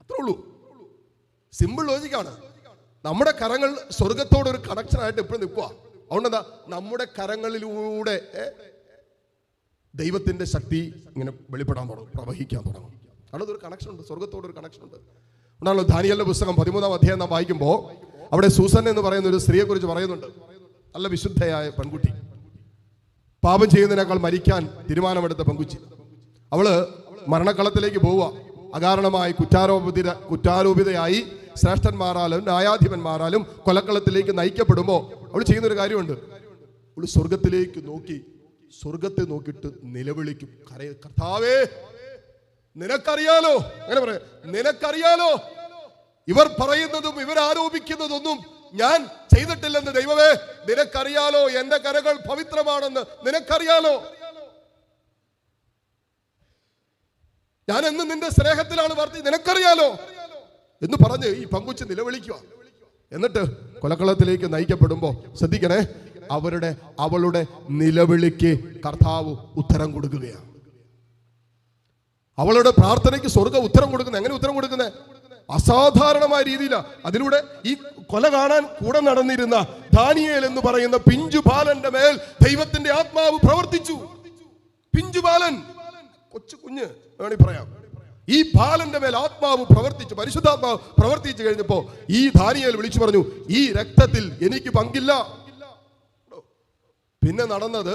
അത്രേ ഉള്ളൂ. സിമ്പിൾ ലോജിക്കാണ്. നമ്മുടെ കരങ്ങൾ സ്വർഗത്തോടൊരു കണക്ഷനായിട്ട് എപ്പോഴും നിൽക്കുക. അതുകൊണ്ടെന്താ? നമ്മുടെ കരങ്ങളിലൂടെ ദൈവത്തിന്റെ ശക്തി ഇങ്ങനെ വെളിപ്പെടാൻ തുടങ്ങും, പ്രവഹിക്കാൻ തുടങ്ങും. കാരണം അതൊരു കണക്ഷൻ ഉണ്ട്, സ്വർഗത്തോടൊരു കണക്ഷൻ ഉണ്ട്. ഉണ്ടാണല്ലോ ദാനിയേലിന്റെ പുസ്തകം 13-ാം അധ്യായം നാം വായിക്കുമ്പോൾ അവിടെ സൂസൻ എന്ന് പറയുന്ന ഒരു സ്ത്രീയെ കുറിച്ച് പറയുന്നുണ്ട്. നല്ല വിശുദ്ധയായ പെൺകുട്ടി, പാപം ചെയ്യുന്നതിനേക്കാൾ മരിക്കാൻ തീരുമാനമെടുത്ത പെൺകുച്ചി. അവള് മരണക്കളത്തിലേക്ക് പോവുക. അകാരണമായി കുറ്റാരോപിതയായി ശ്രേഷ്ഠന്മാരാലും ന്യായാധിപന്മാരാലും കൊലക്കളത്തിലേക്ക് നയിക്കപ്പെടുമ്പോൾ അവൾ ചെയ്യുന്നൊരു കാര്യമുണ്ട്. അവൾ സ്വർഗത്തിലേക്ക് നോക്കി, സ്വർഗത്തെ നോക്കിയിട്ട് നിലവിളിക്കും, കർത്താവേ നിനക്കറിയാലോ. അങ്ങനെ പറയാം, നിനക്കറിയാലോ ഇവർ പറയുന്നതും ഇവർ ആരോപിക്കുന്നതൊന്നും ഞാൻ ചെയ്തിട്ടില്ലെന്ന്. ദൈവമേ നിനക്കറിയാലോ, എന്റെ കരകൾ പവിത്രമാണെന്ന് നിനക്കറിയാലോ. ഞാൻ എന്നും നിന്റെ സ്നേഹത്തിലാണ് വർത്തി, നിനക്കറിയാലോ എന്ന് പറഞ്ഞ് ഈ പങ്കുച്ച് നിലവിളിക്കുക. എന്നിട്ട് കൊലക്കളത്തിലേക്ക് നയിക്കപ്പെടുമ്പോ ശ്രദ്ധിക്കണേ, അവളുടെ നിലവിളിക്ക് കർത്താവ് ഉത്തരം കൊടുക്കുകയാണ്. അവളുടെ പ്രാർത്ഥനയ്ക്ക് സ്വർഗ്ഗം ഉത്തരം കൊടുക്കുന്നത്. എങ്ങനെ ഉത്തരം കൊടുക്കുന്നത്? അസാധാരണമായ രീതിയിലാണ്. അതിലൂടെ ഈ കൊല കാണാൻ കൂടെ നടന്നിരുന്ന ദാനിയേൽ എന്ന് പറയുന്ന പിഞ്ചു ബാലന്റെ മേൽ ദൈവത്തിന്റെ ആത്മാവ് പ്രവർത്തിച്ചു. പിഞ്ചു ബാലൻ, കൊച്ചു കുഞ്ഞ് വേണി പറയാം. ഈ ബാലന്റെ മേൽ ആത്മാവ് പ്രവർത്തിച്ചു, പരിശുദ്ധാത്മാവ് പ്രവർത്തിച്ചു കഴിഞ്ഞപ്പോ ഈ ദാനിയേൽ വിളിച്ചു പറഞ്ഞു, ഈ രക്തത്തിൽ എനിക്ക് പങ്കില്ല. പിന്നെ നടന്നത്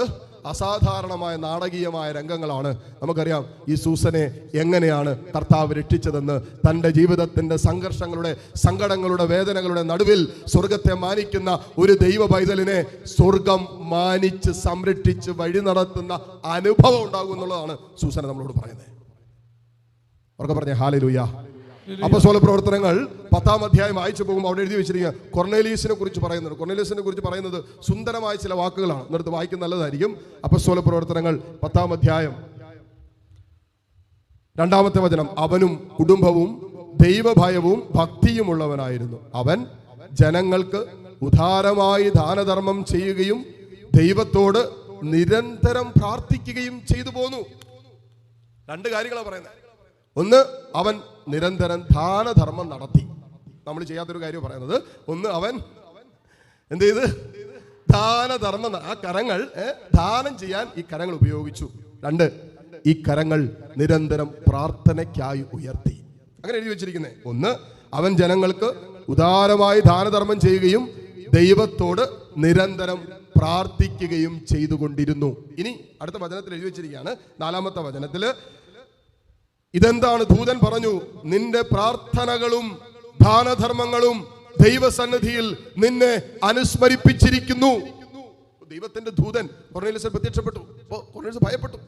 അസാധാരണമായ നാടകീയമായ രംഗങ്ങളാണ്. നമുക്കറിയാം ഈ സൂസനെ എങ്ങനെയാണ് കർത്താവ് രക്ഷിച്ചതെന്ന്. തൻ്റെ ജീവിതത്തിൻ്റെ സംഘർഷങ്ങളുടെ, സങ്കടങ്ങളുടെ, വേദനകളുടെ നടുവിൽ സ്വർഗത്തെ മാനിക്കുന്ന ഒരു ദൈവ പൈതലിനെ സ്വർഗം മാനിച്ച് സംരക്ഷിച്ച് വഴി നടത്തുന്ന അനുഭവം ഉണ്ടാകും എന്നുള്ളതാണ് സൂസന നമ്മളോട് പറയുന്നത്. അവർക്ക് പറഞ്ഞ ഹല്ലേലൂയ. അപ്പോസ്തല പ്രവർത്തനങ്ങൾ 10-ാം അധ്യായം വായിച്ചു പോകുമ്പോൾ അവിടെ എഴുതി വെച്ചിരിക്കുക കൊർന്നേലിയസിനെ കുറിച്ച് പറയുന്നുണ്ട്. കൊർന്നേലിയസിനെ കുറിച്ച് പറയുന്നത് സുന്ദരമായ ചില വാക്കുകളാണ്. എന്നിട്ട് വായിക്കുന്ന നല്ലതായിരിക്കും. അപ്പോസ്തല പ്രവർത്തനങ്ങൾ 10-ാം അധ്യായം 2-ാമത്തെ വചനം. അവനും കുടുംബവും ദൈവഭയവും ഭക്തിയുമുള്ളവനായിരുന്നു. അവൻ ജനങ്ങൾക്ക് ഉദാരമായി ദാനധർമ്മം ചെയ്യുകയും ദൈവത്തോട് നിരന്തരം പ്രാർത്ഥിക്കുകയും ചെയ്തു പോന്നു. രണ്ട് കാര്യങ്ങളാണ് പറയുന്നത്. ഒന്ന്, അവൻ നിരന്തരം ദാനധർമ്മം നടത്തി. നമ്മൾ ചെയ്യാത്തൊരു കാര്യം പറയുന്നത്. ഒന്ന്, അവൻ എന്ത് ചെയ്ത്? ദാനധർമ്മം, ആ കരങ്ങൾ ദാനം ചെയ്യാൻ ഈ കരങ്ങൾ ഉപയോഗിച്ചു. രണ്ട്, ഈ കരങ്ങൾ നിരന്തരം പ്രാർത്ഥനയ്ക്കായി ഉയർത്തി. അങ്ങനെ എഴുതി വെച്ചിരിക്കുന്നത്. ഒന്ന്, അവൻ ജനങ്ങൾക്ക് ഉദാരമായി ദാനധർമ്മം ചെയ്യുകയും ദൈവത്തോട് നിരന്തരം പ്രാർത്ഥിക്കുകയും ചെയ്തുകൊണ്ടിരുന്നു. ഇനി അടുത്ത വചനത്തിൽ എഴുതി വെച്ചിരിക്കുകയാണ്, 4-ാമത്തെ വചനത്തില്. ഇതെന്താണ്? ദൂതൻ പറഞ്ഞു, നിന്റെ പ്രാർത്ഥനകളും ദാനധർമ്മങ്ങളും ദൈവസന്നിധിയിൽ നിന്നെ അനുസ്മരിപ്പിച്ചിരിക്കുന്നു. ദൈവത്തിന്റെ ദൂതൻ കൊർന്നേലിയസിൽ പ്രത്യക്ഷപ്പെട്ടു. കൊർന്നേലിയസ് ഭയപ്പെട്ടു.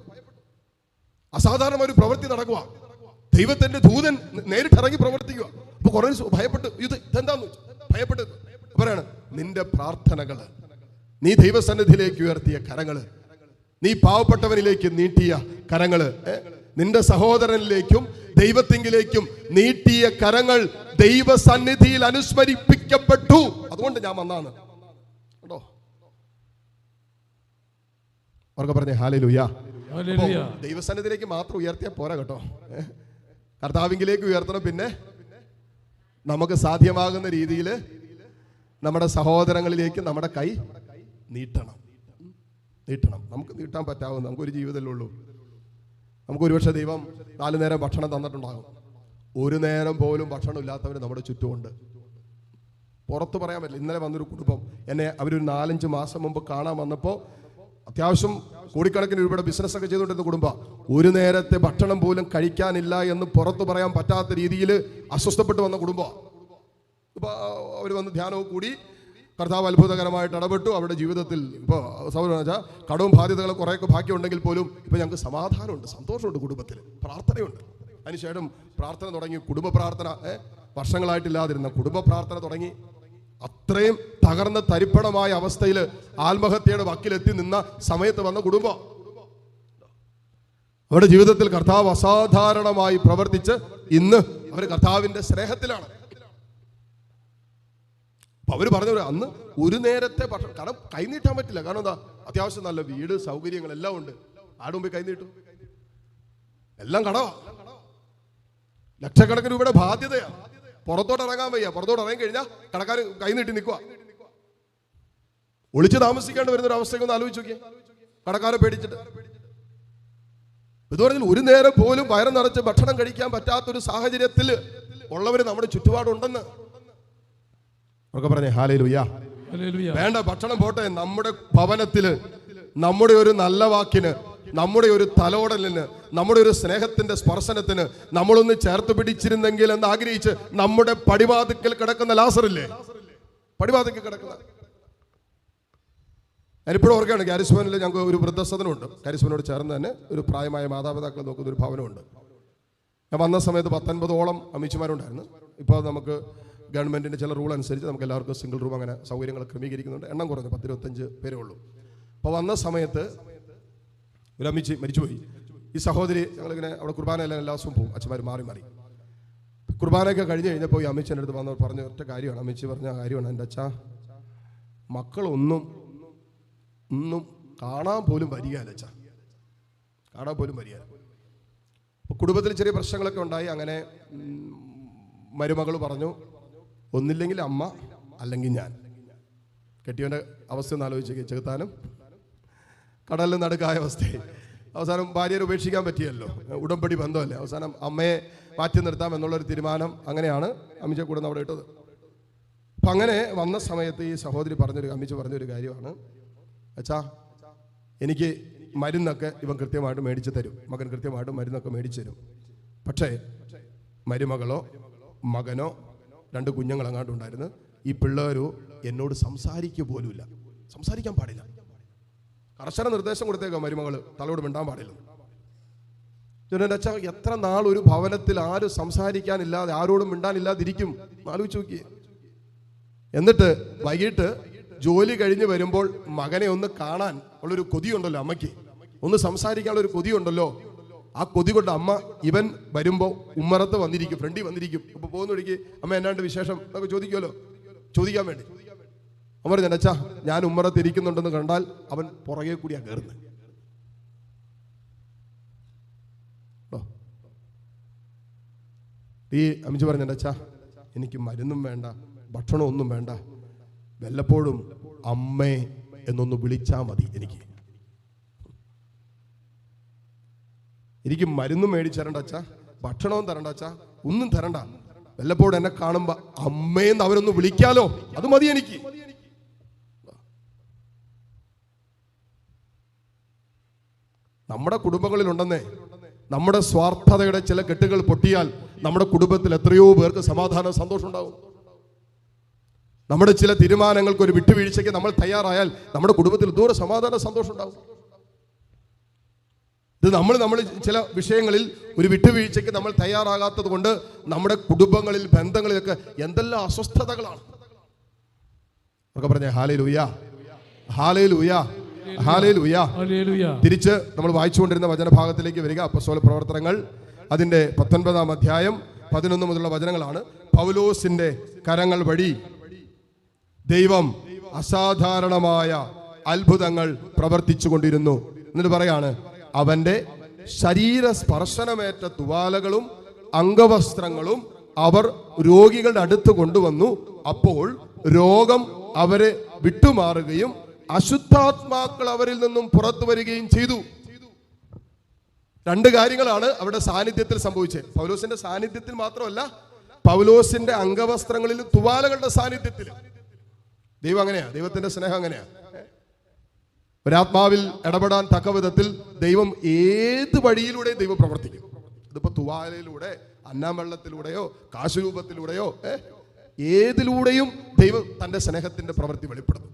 അസാധാരണ ഒരു പ്രവൃത്തി നടക്കുക. ദൈവത്തിന്റെ ദൂതൻ നേരിട്ടിറങ്ങി പ്രവർത്തിക്കുക. അപ്പൊ കൊർന്നേലിയസ് ഭയപ്പെട്ടു. ഇതെന്താന്ന് ഭയപ്പെട്ടു. പറയാണ്, നിന്റെ പ്രാർത്ഥനകള്, നീ ദൈവസന്നിധിയിലേക്ക് ഉയർത്തിയ കരങ്ങള്, നീ പാവപ്പെട്ടവനിലേക്ക് നീട്ടിയ കരങ്ങള്, നിന്റെ സഹോദരനിലേക്കും ദൈവത്തിങ്കിലേക്കും നീട്ടിയ കരങ്ങൾ ദൈവസന്നിധിയിൽ അനുസ്മരിപ്പിക്കപ്പെട്ടു. അതുകൊണ്ട് ഞാൻ വന്നാണ് കേട്ടോ. അവർക്ക് പറഞ്ഞേ ഹല്ലേലൂയ. ദൈവസന്നിധിയിലേക്ക് മാത്രം ഉയർത്തിയാൽ പോരാ കേട്ടോ, കർത്താവിങ്കിലേക്ക് ഉയർത്തണം. പിന്നെ നമുക്ക് സാധ്യമാകുന്ന രീതിയിൽ നമ്മുടെ സഹോദരങ്ങളിലേക്ക് നമ്മുടെ കൈ നീട്ടണം. നമുക്ക് നീട്ടാൻ പറ്റാവുന്ന, നമുക്കൊരു ജീവിതമല്ലേ ഉള്ളൂ. നമുക്ക് ഒരുപക്ഷെ ദൈവം 4 നേരം ഭക്ഷണം തന്നിട്ടുണ്ടാകും. ഒരു നേരം പോലും ഭക്ഷണം ഇല്ലാത്തവർ നമ്മുടെ ചുറ്റുമുണ്ട്. പുറത്ത് പറയാൻ പറ്റില്ല. ഇന്നലെ വന്നൊരു കുടുംബം എന്നെ അവരൊരു 4-5 മാസം മുമ്പ് കാണാൻ വന്നപ്പോൾ അത്യാവശ്യം കോടിക്കണക്കിന് രൂപയുടെ ബിസിനസ്സൊക്കെ ചെയ്തുകൊണ്ടിരുന്ന കുടുംബം, ഒരു നേരത്തെ ഭക്ഷണം പോലും കഴിക്കാനില്ല എന്ന് പുറത്ത് പറയാൻ പറ്റാത്ത രീതിയിൽ അസ്വസ്ഥപ്പെട്ട് വന്ന കുടുംബം. ഇപ്പോൾ അവർ വന്ന് ധ്യാനവും കൂടി കർത്താവ് അത്ഭുതകരമായിട്ട് ഇടപെട്ടു. അവരുടെ ജീവിതത്തിൽ ഇപ്പോൾ സൗകര്യം വെച്ചാൽ കടവും ബാധ്യതകൾ കുറേയൊക്കെ ബാക്കിയുണ്ടെങ്കിൽ പോലും ഇപ്പോൾ ഞങ്ങൾക്ക് സമാധാനമുണ്ട്, സന്തോഷമുണ്ട്, കുടുംബത്തിൽ പ്രാർത്ഥനയുണ്ട്. അതിനുശേഷം പ്രാർത്ഥന തുടങ്ങി, കുടുംബ പ്രാർത്ഥന. വർഷങ്ങളായിട്ടില്ലാതിരുന്ന കുടുംബ പ്രാർത്ഥന തുടങ്ങി. അത്രയും തകർന്ന തരിപ്പണമായ അവസ്ഥയിൽ ആത്മഹത്യയുടെ വക്കിലെത്തി നിന്ന സമയത്ത് വന്ന കുടുംബം. അവരുടെ ജീവിതത്തിൽ കർത്താവ് അസാധാരണമായി പ്രവർത്തിച്ച് ഇന്ന് അവർ കർത്താവിന്റെ സ്നേഹത്തിലാണ്. അപ്പൊ അവര് പറഞ്ഞു, അന്ന് ഒരു നേരത്തെ കടം കൈനീട്ടാൻ പറ്റില്ല. കാരണം എന്താ, അത്യാവശ്യം നല്ല വീട് സൗകര്യങ്ങൾ എല്ലാം ഉണ്ട്. ആരുടെ മുമ്പിൽ കൈനീട്ടും? എല്ലാം കടവാ. ലക്ഷക്കണക്കിന് രൂപയുടെ ബാധ്യതയാണ്. പുറത്തോട്ട് ഇറങ്ങാൻ വയ്യ. പുറത്തോട്ട് ഇറങ്ങി കഴിഞ്ഞാൽ കടക്കാർ കൈനീട്ടി നിൽക്കുക. ഒളിച്ച് താമസിക്കേണ്ടി വരുന്ന ഒരു അവസ്ഥയൊക്കെ ആലോചിച്ച് നോക്കിയേ, കടക്കാരെ പേടിച്ചിട്ട്. ഇത് പറഞ്ഞാൽ ഒരു നേരം പോലും വയറ് നിറച്ച് ഭക്ഷണം കഴിക്കാൻ പറ്റാത്തൊരു സാഹചര്യത്തിൽ ഉള്ളവർ നമ്മുടെ ചുറ്റുപാടുണ്ടെന്ന് ഒക്കെ പറഞ്ഞേ. ഹല്ലേലൂയ. വേണ്ട, ഭക്ഷണം പോട്ടെ, നമ്മുടെ ഭവനത്തില് നമ്മുടെ ഒരു നല്ല വാക്കിന്, നമ്മുടെ ഒരു തലോടലിന്, നമ്മുടെ ഒരു സ്നേഹത്തിന്റെ സ്പർശനത്തിന് നമ്മളൊന്ന് ചേർത്ത് പിടിച്ചിരുന്നെങ്കിൽ എന്ന് ആഗ്രഹിച്ച് നമ്മുടെ പടിവാതിക്കൽ കിടക്കുന്ന ലാസറില്ലേ, പടിവാതിക്കൽ കിടക്കുന്ന, ഞാനിപ്പോഴും ഓർക്കുകയാണ്, കാരിസ്മനിൽ ഞങ്ങൾക്ക് ഒരു വൃദ്ധസദനമുണ്ട്. കാരിസ്മനോട് ചേർന്ന് തന്നെ ഒരു പ്രായമായ മാതാപിതാക്കൾ നോക്കുന്ന ഒരു ഭവനമുണ്ട്. ഞാൻ വന്ന സമയത്ത് 19ഓളം അമ്മച്ചിമാരുണ്ടായിരുന്നു. ഇപ്പോൾ നമുക്ക് ഗവൺമെന്റിന്റെ ചില റൂൾ അനുസരിച്ച് നമുക്ക് എല്ലാവർക്കും സിംഗിൾ റൂം അങ്ങനെ സൗകര്യങ്ങൾ ക്രമീകരിക്കുന്നുണ്ട്. എണ്ണം കുറഞ്ഞു, 10-25 പേരേ ഉള്ളൂ. അപ്പോൾ വന്ന സമയത്ത് ഒരു അമ്മച്ചി മരിച്ചുപോയി. ഈ സഹോദരി, ഞങ്ങളിങ്ങനെ അവിടെ കുർബാനയെല്ലാം എല്ലാ ദിവസവും പോകും, അച്ഛന്മാർ മാറി മാറി. കുർബാനയൊക്കെ കഴിഞ്ഞ് കഴിഞ്ഞപ്പോൾ ഈ അമ്മച്ചിൻ്റെ അടുത്ത് വന്നവർ പറഞ്ഞ ഒറ്റ കാര്യമാണ്, അമ്മച്ചി പറഞ്ഞ കാര്യമാണ്, എൻ്റെ അച്ഛാ, മക്കളൊന്നും കാണാൻ പോലും വരികയല്ല അച്ഛാ, കാണാൻ പോലും വരികയല്ല. അപ്പോൾ കുടുംബത്തിൽ ചെറിയ പ്രശ്നങ്ങളൊക്കെ ഉണ്ടായി. അങ്ങനെ മരുമകൾ പറഞ്ഞു, ഒന്നില്ലെങ്കിൽ അമ്മ അല്ലെങ്കിൽ ഞാൻ. കെട്ടിയവൻ്റെ അവസ്ഥ ഒന്ന് ആലോചിച്ച്, ചെകുത്താനും കടലിൽ നടുക്കായ അവസ്ഥയായി. അവസാനം ഭാര്യയെ ഉപേക്ഷിക്കാൻ പറ്റിയല്ലോ, ഉടമ്പടി ബന്ധമല്ലേ. അവസാനം അമ്മയെ മാറ്റി നിർത്താം എന്നുള്ളൊരു തീരുമാനം, അങ്ങനെയാണ് അമ്മച്ചിയെ കൂടെ അവിടെ ഇട്ടത്. അപ്പം അങ്ങനെ വന്ന സമയത്ത് ഈ സഹോദരി അമ്മച്ചി പറഞ്ഞൊരു കാര്യമാണ്, അച്ഛാ, എനിക്ക് മരുന്നൊക്കെ ഇവൻ കൃത്യമായിട്ട് മേടിച്ച് തരും, മകൻ കൃത്യമായിട്ട് മരുന്നൊക്കെ മേടിച്ച് തരും. പക്ഷേ മരുമകളോ മകനോ 2 കുഞ്ഞുങ്ങളങ്ങാണ്ടുണ്ടായിരുന്നു, ഈ പിള്ളേരോ എന്നോട് സംസാരിക്കുക പോലുമില്ല, സംസാരിക്കാൻ പാടില്ല. കർശന നിർദ്ദേശം കൊടുത്തേക്കാം, മരുമകൾ തലയോട് മിണ്ടാൻ പാടില്ല. അച്ഛാ, എത്ര നാൾ ഒരു ഭവനത്തിൽ ആരും സംസാരിക്കാനില്ലാതെ, ആരോടും മിണ്ടാനില്ലാതിരിക്കും? ആലോചിച്ച് നോക്കിയേ. എന്നിട്ട് വൈകിട്ട് ജോലി കഴിഞ്ഞ് വരുമ്പോൾ മകനെ ഒന്ന് കാണാൻ ഉള്ളൊരു കൊതിയുണ്ടല്ലോ അമ്മയ്ക്ക്, ഒന്ന് സംസാരിക്കാനുള്ള ഒരു കൊതിയുണ്ടല്ലോ. ആ കൊതി കൊണ്ട് അമ്മ ഇവൻ വരുമ്പോൾ ഉമ്മറത്ത് വന്നിരിക്കും, ഫ്രണ്ടിൽ വന്നിരിക്കും. അപ്പോൾ പോകുന്ന വഴിക്ക് അമ്മ എന്നാണ്ട് വിശേഷം എന്നൊക്കെ ചോദിക്കുമല്ലോ, ചോദിക്കാൻ വേണ്ടി. അവൻ പറഞ്ഞു, അച്ഛാ, ഞാൻ ഉമ്മറത്ത് ഇരിക്കുന്നുണ്ടെന്ന് കണ്ടാൽ അവൻ പുറകെ കൂടിയാണ് കയറുന്നത്. ഈ അമ്മച്ചി പറഞ്ഞു, അച്ഛാ, എനിക്ക് മരുന്നും വേണ്ട, ഭക്ഷണമൊന്നും വേണ്ട, വല്ലപ്പോഴും അമ്മേ എന്നൊന്ന് വിളിച്ചാൽ മതി. എനിക്ക് മരുന്നും മേടിച്ചു തരണ്ട അച്ഛാ, ഭക്ഷണവും തരണ്ട അച്ഛാ, ഒന്നും തരണ്ട, വല്ലപ്പോഴും എന്നെ കാണുമ്പോ അമ്മേന്ന് അവരൊന്ന് വിളിക്കാലോ, അത് മതി എനിക്ക്. നമ്മുടെ കുടുംബങ്ങളിലുണ്ടെന്നേ, നമ്മുടെ സ്വാർത്ഥതയുടെ ചില കെട്ടുകൾ പൊട്ടിയാൽ നമ്മുടെ കുടുംബത്തിൽ എത്രയോ പേർക്ക് സമാധാനം, സന്തോഷം ഉണ്ടാവും. നമ്മുടെ ചില തീരുമാനങ്ങൾക്ക് ഒരു വിട്ടുവീഴ്ചയ്ക്ക് നമ്മൾ തയ്യാറായാൽ നമ്മുടെ കുടുംബത്തിൽ ദൂരെ സമാധാന സന്തോഷം ഉണ്ടാവും. ഇത് നമ്മൾ ചില വിഷയങ്ങളിൽ ഒരു വിട്ടുവീഴ്ചയ്ക്ക് നമ്മൾ തയ്യാറാകാത്തത് കൊണ്ട് നമ്മുടെ കുടുംബങ്ങളിൽ, ബന്ധങ്ങളിലൊക്കെ എന്തെല്ലാം അസ്വസ്ഥതകളാണ്. ഒക്കെ പറഞ്ഞേ ഹല്ലേലൂയ, ഹല്ലേലൂയ, ഹല്ലേലൂയ. തിരിച്ച് നമ്മൾ വായിച്ചുകൊണ്ടിരുന്ന വചനഭാഗത്തിലേക്ക് വരിക. അപ്പോസ്തല പ്രവർത്തനങ്ങൾ അതിന്റെ 19-ാം അധ്യായം 11 മുതലുള്ള വചനങ്ങളാണ്. പൗലോസിന്റെ കരങ്ങൾ വഴി ദൈവം അസാധാരണമായ അത്ഭുതങ്ങൾ പ്രവർത്തിച്ചു കൊണ്ടിരുന്നു. എന്നിട്ട് പറയാണ്, അവന്റെ ശരീര സ്പർശനമേറ്റ തുവാലകളും അംഗവസ്ത്രങ്ങളും അവർ രോഗികളുടെ അടുത്ത് കൊണ്ടുവന്നു. അപ്പോൾ രോഗം അവരെ വിട്ടുമാറുകയും അശുദ്ധാത്മാക്കൾ അവരിൽ നിന്നും പുറത്തു വരികയും ചെയ്തു. രണ്ട് കാര്യങ്ങളാണ് അവിടെ സാന്നിധ്യത്തിൽ സംഭവിച്ചത്. പൗലോസിന്റെ സാന്നിധ്യത്തിൽ മാത്രമല്ല, പൗലോസിന്റെ അംഗവസ്ത്രങ്ങളിലും തുവാലകളുടെ സാന്നിധ്യത്തിൽ. ദൈവം അങ്ങനെയാ, ദൈവത്തിന്റെ സ്നേഹം അങ്ങനെയാ. ഒരാത്മാവിൽ ഇടപെടാൻ തക്ക വിധത്തിൽ ദൈവം ഏത് വഴിയിലൂടെയും ദൈവം പ്രവർത്തിക്കും. ഇതിപ്പോ തുവാലയിലൂടെ, അന്നാവെള്ളത്തിലൂടെയോ കാശുരൂപത്തിലൂടെയോ ഏതിലൂടെയും ദൈവം തന്റെ സ്നേഹത്തിന്റെ പ്രവൃത്തി വെളിപ്പെടുത്തും.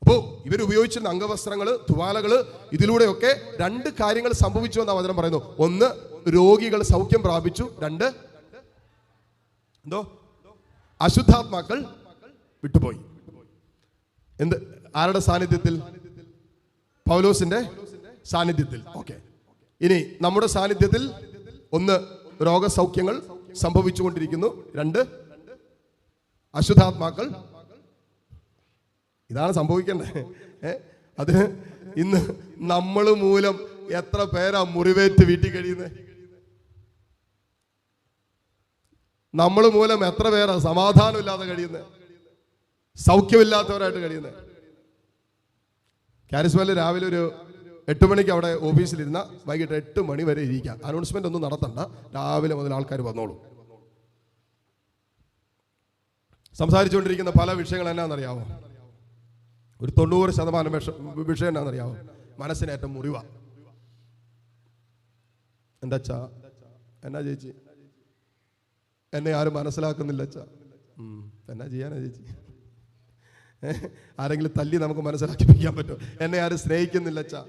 അപ്പോൾ ഇവരുപയോഗിച്ചിരുന്ന അംഗവസ്ത്രങ്ങള്, തുവാലകള്, ഇതിലൂടെയൊക്കെ രണ്ട് കാര്യങ്ങൾ സംഭവിച്ചു എന്ന് വചനം പറയുന്നു. ഒന്ന്, രോഗികൾ സൗഖ്യം പ്രാപിച്ചു. രണ്ട്, അശുദ്ധാത്മാക്കൾ വിട്ടുപോയി. എന്ത്? ആരുടെ സാന്നിധ്യത്തിൽ? പൗലോസിന്റെ സാന്നിധ്യത്തിൽ. ഓക്കെ, ഇനി നമ്മുടെ സാന്നിധ്യത്തിൽ ഒന്ന്, രോഗസൗഖ്യങ്ങൾ സംഭവിച്ചുകൊണ്ടിരിക്കുന്നു. രണ്ട്, അശുദ്ധാത്മാക്കൾ. ഇതാണ് സംഭവിക്കേണ്ടത്. അതിന് ഇന്ന് നമ്മൾ മൂലം എത്ര പേരാ മുറിവേറ്റ് വീട്ടിൽ കഴിയുന്നത്? നമ്മൾ മൂലം എത്ര പേരാ സമാധാനമില്ലാതെ കഴിയുന്നത്, സൗഖ്യമില്ലാത്തവരായിട്ട് കഴിയുന്നത്? കാരിസ്മയിൽ രാവിലെ ഒരു 8 മണിക്ക് അവിടെ ഓഫീസിലിരുന്ന വൈകിട്ട് 8 മണി വരെ ഇരിക്കാം. അനൗൺസ്മെന്റ് ഒന്നും നടത്തണ്ട, രാവിലെ മുതൽ ആൾക്കാർ വന്നോളൂ. സംസാരിച്ചുകൊണ്ടിരിക്കുന്ന പല വിഷയങ്ങൾ എന്നാണെന്നറിയാമോ? ഒരു 90% വിഷയം എന്നാണെന്നറിയാമോ? മനസ്സിനേറ്റം മുറിവ. എന്താ അച്ഛാ? എന്നാ ചേച്ചി? എന്നെ ആരും മനസ്സിലാക്കുന്നില്ല അച്ഛാ. എന്നാ ചെയ്യാനാ ചേച്ചി? ആരെങ്കിലും തല്ലി നമുക്ക് മനസ്സിലാക്കിപ്പിക്കാൻ പറ്റുമോ? എന്നെ ആരും സ്നേഹിക്കുന്നില്ല അച്ഛാ.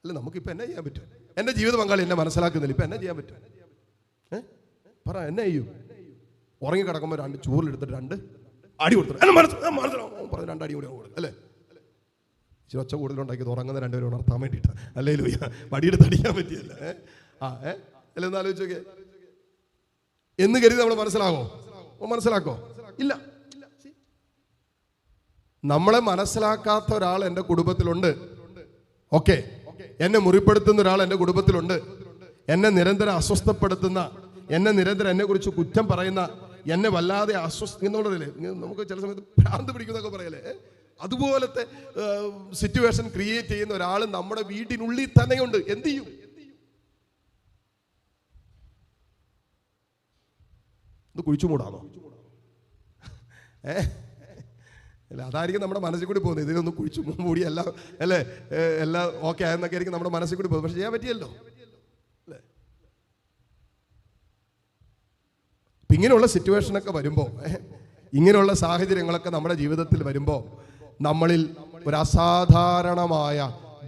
അല്ല, നമുക്കിപ്പോ എന്നാ ചെയ്യാൻ പറ്റും? എന്റെ ജീവിത പങ്കാളി എന്നെ മനസ്സിലാക്കുന്നില്ല, ഇപ്പൊ എന്നാ ചെയ്യാൻ പറ്റും? പറ, എന്നെ ചെയ്യൂ? ഉറങ്ങി കിടക്കുമ്പോൾ 2 ചൂറിലെടുത്തിട്ട് 2 അടി കൊടുത്തു. പറഞ്ഞു 2 അടി കൂടി കൊടുക്കും അല്ലേ? ഇച്ചിരി ഒച്ച കൂടുതലുണ്ടാക്കിയത് ഉറങ്ങുന്ന 2 പേരും ഉണർത്താൻ വേണ്ടിയിട്ടാണ്. അല്ലേ ലൂയ? വടിയെടുത്ത് അടിക്കാൻ പറ്റിയല്ല. അല്ല, ഒന്ന് ആലോചിച്ചോക്കെ. എന്ന് കരുതി നമ്മൾ മനസ്സിലാകോ? മനസ്സിലാക്കോ? ഇല്ല. നമ്മളെ മനസ്സിലാക്കാത്ത ഒരാൾ എൻ്റെ കുടുംബത്തിലുണ്ട്. ഓക്കെ, എന്നെ മുറിപ്പെടുത്തുന്ന ഒരാൾ എൻ്റെ കുടുംബത്തിലുണ്ട്. എന്നെ നിരന്തരം അസ്വസ്ഥപ്പെടുത്തുന്ന, എന്നെ നിരന്തരം എന്നെ കുറിച്ച് കുറ്റം പറയുന്ന, എന്നെ വല്ലാതെ എന്നുള്ളതല്ലേ നമുക്ക് ചില സമയത്ത് ഭ്രാന്ത് പിടിക്കുന്നൊക്കെ പറയല്ലേ, അതുപോലത്തെ സിറ്റുവേഷൻ ക്രിയേറ്റ് ചെയ്യുന്ന ഒരാൾ നമ്മുടെ വീട്ടിനുള്ളിൽ തന്നെയുണ്ട്. എന്ത് ചെയ്യും? ഇത് കുഴിച്ചുമൂടാണോ? അല്ല, അതായിരിക്കും നമ്മുടെ മനസ്സിൽ കൂടി പോകുന്നത്. ഇതിനൊന്ന് കുഴിച്ചു മൂടി എല്ലാം അല്ലേ, എല്ലാം ഓക്കെ ആയെന്നൊക്കെ ആയിരിക്കും നമ്മുടെ മനസ്സിൽ കൂടി പോകുന്നത്. പക്ഷെ ചെയ്യാൻ പറ്റിയല്ലോ അല്ലേ? ഇങ്ങനെയുള്ള സിറ്റുവേഷനൊക്കെ വരുമ്പോൾ, ഇങ്ങനെയുള്ള സാഹചര്യങ്ങളൊക്കെ നമ്മുടെ ജീവിതത്തിൽ വരുമ്പോൾ നമ്മളിൽ ഒരു അസാധാരണമായ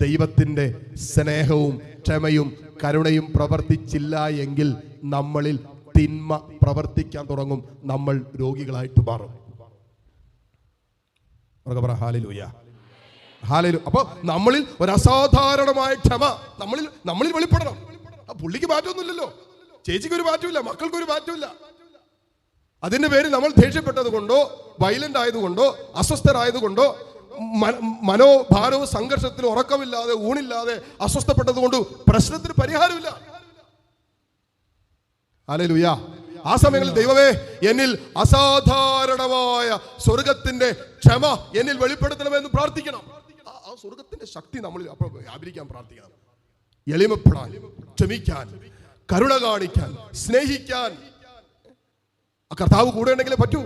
ദൈവത്തിൻ്റെ സ്നേഹവും ക്ഷമയും കരുണയും പ്രവർത്തിച്ചില്ല എങ്കിൽ നമ്മളിൽ തിന്മ പ്രവർത്തിക്കാൻ തുടങ്ങും. നമ്മൾ രോഗികളായിട്ട് മാറും. Hallelujah, hallelujah. അപ്പൊ നമ്മളിൽ ഒരു അസാധാരണമായ ക്ഷമ നമ്മളിൽ വെളിപ്പെടണം. പുള്ളിക്ക് മാറ്റമൊന്നുമില്ലല്ലോ, ചേച്ചിക്ക് ഒരു മാറ്റമില്ല, മക്കൾക്ക് ഒരു മാറ്റമില്ല. അതിന്റെ പേരിൽ നമ്മൾ ദേഷ്യപ്പെട്ടത് കൊണ്ടോ, വയലന്റ് ആയതുകൊണ്ടോ, അസ്വസ്ഥരായതുകൊണ്ടോ, മനോഭാരവും സംഘർഷത്തിലും ഉറക്കമില്ലാതെ ഊണില്ലാതെ അസ്വസ്ഥപ്പെട്ടത് കൊണ്ട് പ്രശ്നത്തിന് പരിഹാരമില്ല. ഹല്ലേലൂയ. ആ സമയങ്ങളിൽ ദൈവമേ, എന്നിൽ അസാധാരണമായ സ്വർഗത്തിന്റെ ക്ഷമ എന്നിൽ വെളിപ്പെടുത്തണമെന്ന് പ്രാർത്ഥിക്കണം. ആ സ്വർഗത്തിന്റെ ശക്തി നമ്മളിൽ അപ്പോൾ വ്യാപരിക്കാൻ പ്രാർത്ഥിക്കണം. എളിമപ്പെടാൻ, ക്ഷമിക്കാൻ, കരുണ കാണിക്കാൻ, സ്നേഹിക്കാൻ കർത്താവ് കൂടെ ഉണ്ടെങ്കിലേ പറ്റൂ.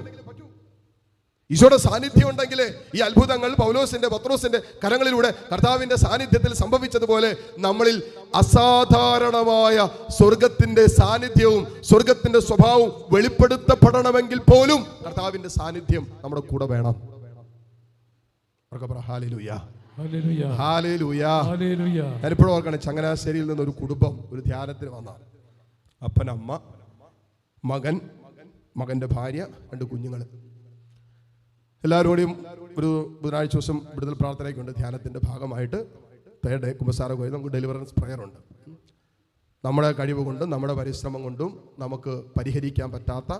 ഈശോയുടെ സാന്നിധ്യം ഉണ്ടെങ്കിലേ ഈ അത്ഭുതങ്ങൾ പൗലോസിന്റെ, പത്രോസിന്റെ കരങ്ങളിലൂടെ കർത്താവിന്റെ സാന്നിധ്യത്തിൽ സംഭവിച്ചതുപോലെ നമ്മളിൽ അസാധാരണമായ സ്വർഗത്തിന്റെ സാന്നിധ്യവും സ്വർഗത്തിന്റെ സ്വഭാവവും വെളിപ്പെടുത്തപ്പെടണമെങ്കിൽ പോലും കർത്താവിന്റെ സാന്നിധ്യം നമ്മുടെ കൂടെ വേണം. Hallelujah, hallelujah. ഞാനിപ്പോഴും ഓർക്കണം, ചങ്ങനാശ്ശേരിയിൽ നിന്ന് ഒരു കുടുംബം ഒരു ധ്യാനത്തിന് വന്നാണ്. അപ്പൻ, അമ്മ, മകൻ, മകന്റെ ഭാര്യ, 2 കുഞ്ഞുങ്ങൾ. എല്ലാവരോടും ഒരു ബുധനാഴ്ച ദിവസം വിടുതൽ പ്രാർത്ഥനയ്ക്കുണ്ട്. ധ്യാനത്തിൻ്റെ ഭാഗമായിട്ട് തേർഡ് കുമ്പസാര കോയിൽ നമുക്ക് ഡെലിവറൻസ് പ്രയർ ഉണ്ട്. നമ്മുടെ കഴിവ് കൊണ്ടും നമ്മുടെ പരിശ്രമം കൊണ്ടും നമുക്ക് പരിഹരിക്കാൻ പറ്റാത്ത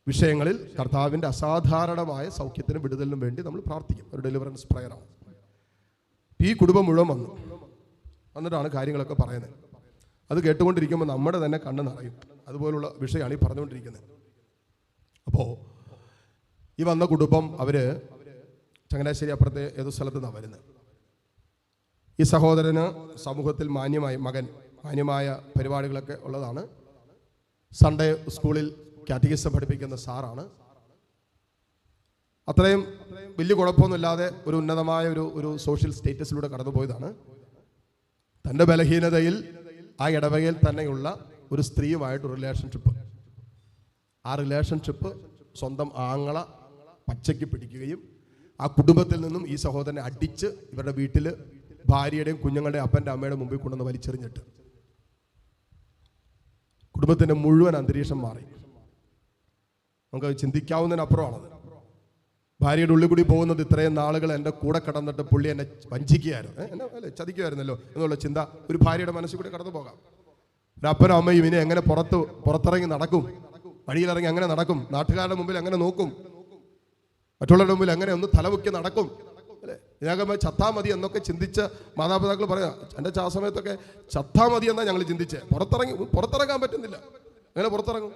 വിഷയങ്ങളിൽ കർത്താവിൻ്റെ അസാധാരണമായ സൗഖ്യത്തിനും വിടുതലിനും വേണ്ടി നമ്മൾ പ്രാർത്ഥിക്കും. ഒരു ഡെലിവറൻസ് പ്രയറാണ്. ഈ കുടുംബം മുഴുവൻ വന്നിട്ടാണ് കാര്യങ്ങളൊക്കെ പറയുന്നത്. അത് കേട്ടുകൊണ്ടിരിക്കുമ്പോൾ നമ്മുടെ തന്നെ കണ്ണ് നിറയും. അതുപോലുള്ള വിഷയമാണ് ഈ പറഞ്ഞുകൊണ്ടിരിക്കുന്നത്. അപ്പോൾ ഈ വന്ന കുടുംബം, അവര് ചങ്ങനാശ്ശേരി അപ്പുറത്തെ ഏതോ സ്ഥലത്ത് നിന്നാണ് വരുന്നത്. ഈ സഹോദരന് സമൂഹത്തിൽ മാന്യമായ പരിപാടികളൊക്കെ ഉള്ളതാണ്. സൺഡേ സ്കൂളിൽ കാറ്റഗിസം പഠിപ്പിക്കുന്ന സാറാണ്. അത്രയും വലിയ കുഴപ്പമൊന്നുമില്ലാതെ ഒരു ഉന്നതമായ ഒരു സോഷ്യൽ സ്റ്റേറ്റസിലൂടെ കടന്നുപോയതാണ്. തൻ്റെ ബലഹീനതയിൽ ആ ഇടവകയിൽ തന്നെയുള്ള ഒരു സ്ത്രീയുമായിട്ട് റിലേഷൻഷിപ്പ്, ആ റിലേഷൻഷിപ്പ് സ്വന്തം ആങ്ങള പച്ചയ്ക്ക് പിടിക്കുകയും ആ കുടുംബത്തിൽ നിന്നും ഈ സഹോദരനെ അടിച്ച് ഇവരുടെ വീട്ടിൽ ഭാര്യയുടെയും കുഞ്ഞുങ്ങളുടെയും അപ്പൻ്റെ അമ്മയുടെ മുമ്പിൽ കൊണ്ടുവന്ന് വലിച്ചെറിഞ്ഞിട്ട് കുടുംബത്തിൻ്റെ മുഴുവൻ അന്തരീക്ഷം മാറി. നമുക്ക് ചിന്തിക്കാവുന്നതിനപ്പുറമാണത്. ഭാര്യയുടെ ഉള്ളിൽ കൂടി പോകുന്നത് ഇത്രയും നാളുകൾ എൻ്റെ കൂടെ കടന്നിട്ട് പുള്ളി എന്നെ വഞ്ചിക്കുകയായിരുന്നു, എന്നെ അല്ലേ ചതിക്കുമായിരുന്നല്ലോ എന്നുള്ള ചിന്ത ഒരു ഭാര്യയുടെ മനസ്സിൽ കൂടി കടന്നു പോകാം. ഒരു അപ്പനും അമ്മയും ഇനി എങ്ങനെ പുറത്തിറങ്ങി നടക്കും, വഴിയിലിറങ്ങി എങ്ങനെ നടക്കും, നാട്ടുകാരുടെ മുമ്പിൽ എങ്ങനെ നോക്കും, മറ്റുള്ളവരുടെ മുമ്പിൽ എങ്ങനെ ഒന്ന് തലമുക്കി നടക്കും അല്ലേ? ഇതിനകം ചത്താ മതി എന്നൊക്കെ ചിന്തിച്ച് മാതാപിതാക്കൾ പറയാം. എൻ്റെ ആ സമയത്തൊക്കെ ചത്താ മതി എന്നാണ് ഞങ്ങൾ ചിന്തിച്ചത്. പുറത്തിറങ്ങാൻ പറ്റുന്നില്ല. അങ്ങനെ പുറത്തിറങ്ങും?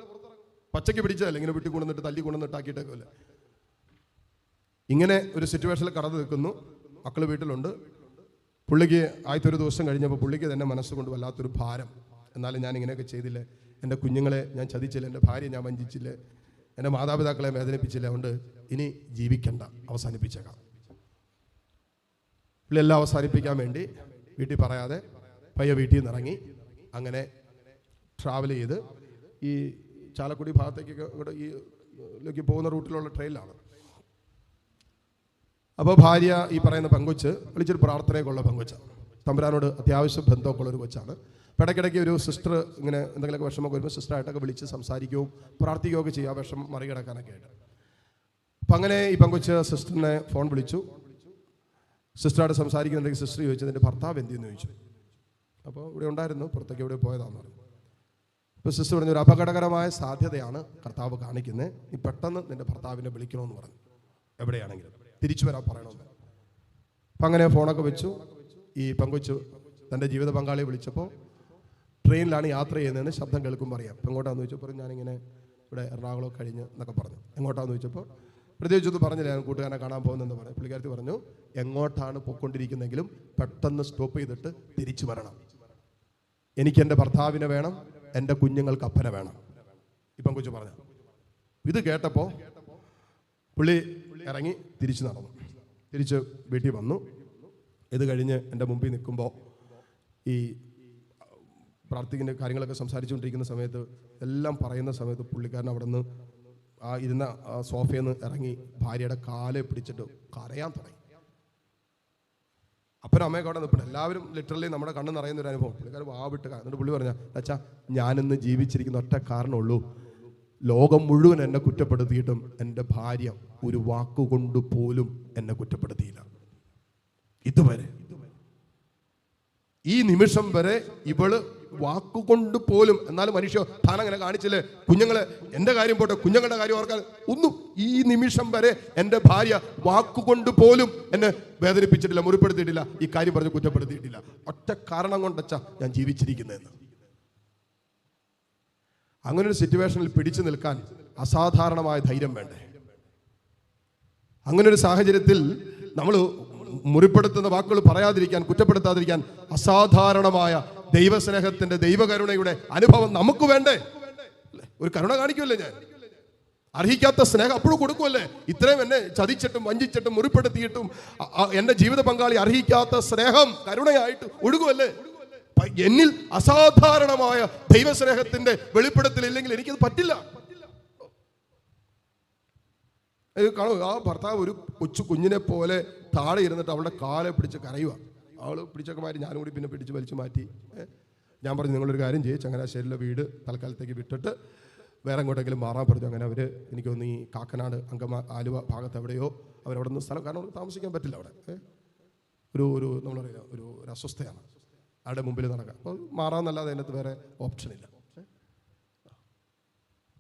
പച്ചയ്ക്ക് പിടിച്ചതല്ലേ, ഇങ്ങനെ വീട്ടിൽ കൊണ്ടുവന്നിട്ട് തല്ലി കൊണ്ടുവന്നിട്ടാക്കിയിട്ടേക്കല്ലേ. ഇങ്ങനെ ഒരു സിറ്റുവേഷനിൽ കടന്നു നിൽക്കുന്നു. മക്കൾ വീട്ടിലുണ്ട്. പുള്ളിക്ക് ആദ്യത്തെ ഒരു ദിവസം കഴിഞ്ഞപ്പോൾ പുള്ളിക്ക് തന്നെ മനസ്സുകൊണ്ട് വല്ലാത്തൊരു ഭാരം. എന്നാലും ഞാൻ ഇങ്ങനെയൊക്കെ ചെയ്തില്ലേ, എൻ്റെ കുഞ്ഞുങ്ങളെ ഞാൻ ചതിച്ചില്ല, എൻ്റെ ഭാര്യയെ ഞാൻ വഞ്ചിച്ചില്ലേ, എൻ്റെ മാതാപിതാക്കളെ വേദനിപ്പിച്ചില്ല, അതുകൊണ്ട് ഇനി ജീവിക്കണ്ട, അവസാനിപ്പിച്ചേക്കാം. പുള്ളി എല്ലാം അവസാനിപ്പിക്കാൻ വേണ്ടി വീട്ടിൽ പറയാതെ പയ്യെ വീട്ടിൽ നിന്ന് ഇറങ്ങി അങ്ങനെ ട്രാവൽ ചെയ്ത് ഈ ചാലക്കുടി ഭാഗത്തേക്കൊക്കെ ഇവിടെ ഈ പോകുന്ന റൂട്ടിലുള്ള ട്രെയിനിലാണ്. അപ്പോൾ ഭാര്യ ഈ പറയുന്ന പെങ്കൊച്ച് വിളിച്ചൊരു പ്രാർത്ഥനയൊക്കെയുള്ള പെങ്കൊച്ചാണ്. തമ്പുരാനോട് അത്യാവശ്യം ബന്ധമൊക്കെ ഉള്ളൊരു കൊച്ചാണ്. അപ്പോൾ ഇടയ്ക്കിടയ്ക്ക് ഒരു സിസ്റ്റർ ഇങ്ങനെ എന്തെങ്കിലുമൊക്കെ വിഷമമൊക്കെ വരുമ്പോൾ സിസ്റ്ററായിട്ടൊക്കെ വിളിച്ച് സംസാരിക്കുകയും പ്രാർത്ഥിക്കുകയൊക്കെ ചെയ്യുക, ആ വിഷമം മറികടക്കാനൊക്കെ ആയിട്ട്. അപ്പം അങ്ങനെ ഈ പെങ്കൊച്ച് സിസ്റ്ററിനെ ഫോൺ വിളിച്ചു. സിസ്റ്ററായിട്ട് സംസാരിക്കുന്നുണ്ടെങ്കിൽ സിസ്റ്റർ ചോദിച്ചു, എൻ്റെ ഭർത്താവ് എന്തെന്ന് ചോദിച്ചു. അപ്പോൾ ഇവിടെ ഉണ്ടായിരുന്നു, പുറത്തേക്ക് ഇവിടെ പോയതാണെന്ന് പറഞ്ഞു. അപ്പോൾ സിസ്റ്റർ പറഞ്ഞു, ഒരു അപകടകരമായ സാധ്യതയാണ് കർത്താവ് കാണിക്കുന്നത്, നീ പെട്ടെന്ന് നിൻ്റെ ഭർത്താവിനെ വിളിക്കണമെന്ന് പറഞ്ഞു, എവിടെയാണെങ്കിലും തിരിച്ചു വരാൻ പറയണമെന്ന്. അപ്പം അങ്ങനെ ഫോണൊക്കെ വെച്ചു. ഈ പെങ്കൊച്ചു തൻ്റെ ജീവിത പങ്കാളിയെ വിളിച്ചപ്പോൾ ട്രെയിനിലാണ് യാത്ര ചെയ്യുന്നതെന്ന് ശബ്ദം കേൾക്കുമ്പോൾ അറിയാം. അപ്പം എങ്ങോട്ടാന്ന് ചോദിച്ചപ്പോൾ ഞാനിങ്ങനെ ഇവിടെ എറണാകുളം കഴിഞ്ഞ് എന്നൊക്കെ പറഞ്ഞു. എങ്ങോട്ടാന്ന് ചോദിച്ചപ്പോൾ പ്രത്യേകിച്ചൊന്നും പറഞ്ഞില്ല, ഞാൻ കൂട്ടുകാരനെ കാണാൻ പോകുന്നതെന്ന് പറഞ്ഞു. പുള്ളിക്കാരത്തി പറഞ്ഞു, എങ്ങോട്ടാണ് പോയിക്കൊണ്ടിരിക്കുന്നെങ്കിലും പെട്ടെന്ന് സ്റ്റോപ്പ് ചെയ്തിട്ട് തിരിച്ചു വരണം, എനിക്ക് എൻ്റെ ഭർത്താവിനെ വേണം, എൻ്റെ കുഞ്ഞുങ്ങൾക്ക് അപ്പനെ വേണം. ഈ പെങ്കൊച്ചു പറഞ്ഞു. ഇത് കേട്ടപ്പോൾ പുള്ളി ഇറങ്ങി തിരിച്ചു നടന്നു, തിരിച്ച് വീട്ടിൽ വന്നു. ഇത് കഴിഞ്ഞ് എൻ്റെ മുമ്പിൽ നിൽക്കുമ്പോൾ ഈ പ്രാർത്ഥിക്കുന്ന കാര്യങ്ങളൊക്കെ സംസാരിച്ചുകൊണ്ടിരിക്കുന്ന സമയത്ത് എല്ലാം പറയുന്ന സമയത്ത് പുള്ളിക്കാരൻ അവിടെ നിന്ന് ഇരുന്ന സോഫയിൽ നിന്ന് ഇറങ്ങി ഭാര്യയുടെ കാലെ പിടിച്ചിട്ട് കരയാൻ തുടങ്ങി. അപ്പനും അമ്മയൊക്കെ അവിടെ നിൽപ്പുണ്ട്. എല്ലാവരും ലിറ്ററലി നമ്മുടെ കണ്ണ് നിറയുന്ന ഒരു അനുഭവം. പുള്ളിക്കാരൻ വാവിട്ട് എന്നിട്ട് പുള്ളി പറഞ്ഞ, അച്ഛാ ഞാനിന്ന് ജീവിച്ചിരിക്കുന്ന ഒറ്റ കാരണമുള്ളൂ, ലോകം മുഴുവൻ എന്നെ കുറ്റപ്പെടുത്തിയിട്ടും എൻ്റെ ഭാര്യ ഒരു വാക്കുകൊണ്ട് പോലും എന്നെ കുറ്റപ്പെടുത്തിയില്ല ഇതുവരെ. ഈ നിമിഷം വരെ ഇവള് വാക്കുകൊണ്ട് പോലും, എന്നാലും മനുഷ്യ താൻ അങ്ങനെ കാണിച്ചില്ലേ, കുഞ്ഞുങ്ങളെ എൻ്റെ കാര്യം പോട്ടെ, കുഞ്ഞുങ്ങളുടെ കാര്യം ഓർക്കാൻ ഒന്നും ഈ നിമിഷം വരെ എൻ്റെ ഭാര്യ വാക്കുകൊണ്ട് പോലും എന്നെ വേദനിപ്പിച്ചിട്ടില്ല, മുറിപ്പെടുത്തിയിട്ടില്ല, ഈ കാര്യം പറഞ്ഞ് കുറ്റപ്പെടുത്തിയിട്ടില്ല. ഒറ്റ കാരണം കൊണ്ടച്ചാ ഞാൻ ജീവിച്ചിരിക്കുന്നതെന്ന്. അങ്ങനെ ഒരു സിറ്റുവേഷനിൽ പിടിച്ചു നിൽക്കാൻ അസാധാരണമായ ധൈര്യം വേണ്ടേ? അങ്ങനെ ഒരു സാഹചര്യത്തിൽ നമ്മൾ മുറിപ്പെടുത്തുന്ന വാക്കുകൾ പറയാതിരിക്കാൻ, കുറ്റപ്പെടുത്താതിരിക്കാൻ അസാധാരണമായ ദൈവസ്നേഹത്തിന്റെ, ദൈവകരുണയുടെ അനുഭവം നമുക്ക് വേണ്ടേ? ഒരു കരുണ കാണിക്കുമല്ലേ? ഞാൻ അർഹിക്കാത്ത സ്നേഹം അപ്പോഴും കൊടുക്കുമല്ലേ? ഇത്രയും എന്നെ ചതിച്ചിട്ടും വഞ്ചിച്ചിട്ടും മുറിപ്പെടുത്തിയിട്ടും എൻ്റെ ജീവിത പങ്കാളി അർഹിക്കാത്ത സ്നേഹം കരുണയായിട്ട് ഒഴുകുമല്ലേ? എന്നിൽ അസാധാരണമായ ദൈവസ്നേഹത്തിന്റെ വെളിപ്പെടുത്തലില്ലെങ്കിൽ എനിക്കത് പറ്റില്ല. കാണൂ, ആ ഭർത്താവ് ഒരു കൊച്ചു കുഞ്ഞിനെ പോലെ താഴെ ഇരുന്നിട്ട് അവളുടെ കാലെ പിടിച്ച് കരയുക. അവൾ പിടിച്ചൊക്കെ മാറ്റി, ഞാനും കൂടി പിന്നെ പിടിച്ച് വലിച്ചു മാറ്റി. ഞാൻ പറഞ്ഞു, നിങ്ങളൊരു കാര്യം ചെയ്യും, ചങ്ങനാശ്ശേരിയിലെ വീട് തൽക്കാലത്തേക്ക് വിട്ടിട്ട് വേറെ എങ്ങോട്ടെങ്കിലും മാറാൻ പറഞ്ഞു. അങ്ങനെ അവർ എനിക്ക് തോന്നി കാക്കനാട്, ആലുവ ഭാഗത്ത് എവിടെയോ അവരവിടെ നിന്ന് സ്ഥലം, കാരണം താമസിക്കാൻ പറ്റില്ല അവിടെ. ഒരു നമ്മളറിയില്ല, ഒരു അസ്വസ്ഥയാണ് അവിടെ മുമ്പിൽ നടക്കാം. അപ്പോൾ മാറാമെന്നല്ലാതെ അതിനകത്ത് വേറെ ഓപ്ഷനില്ല.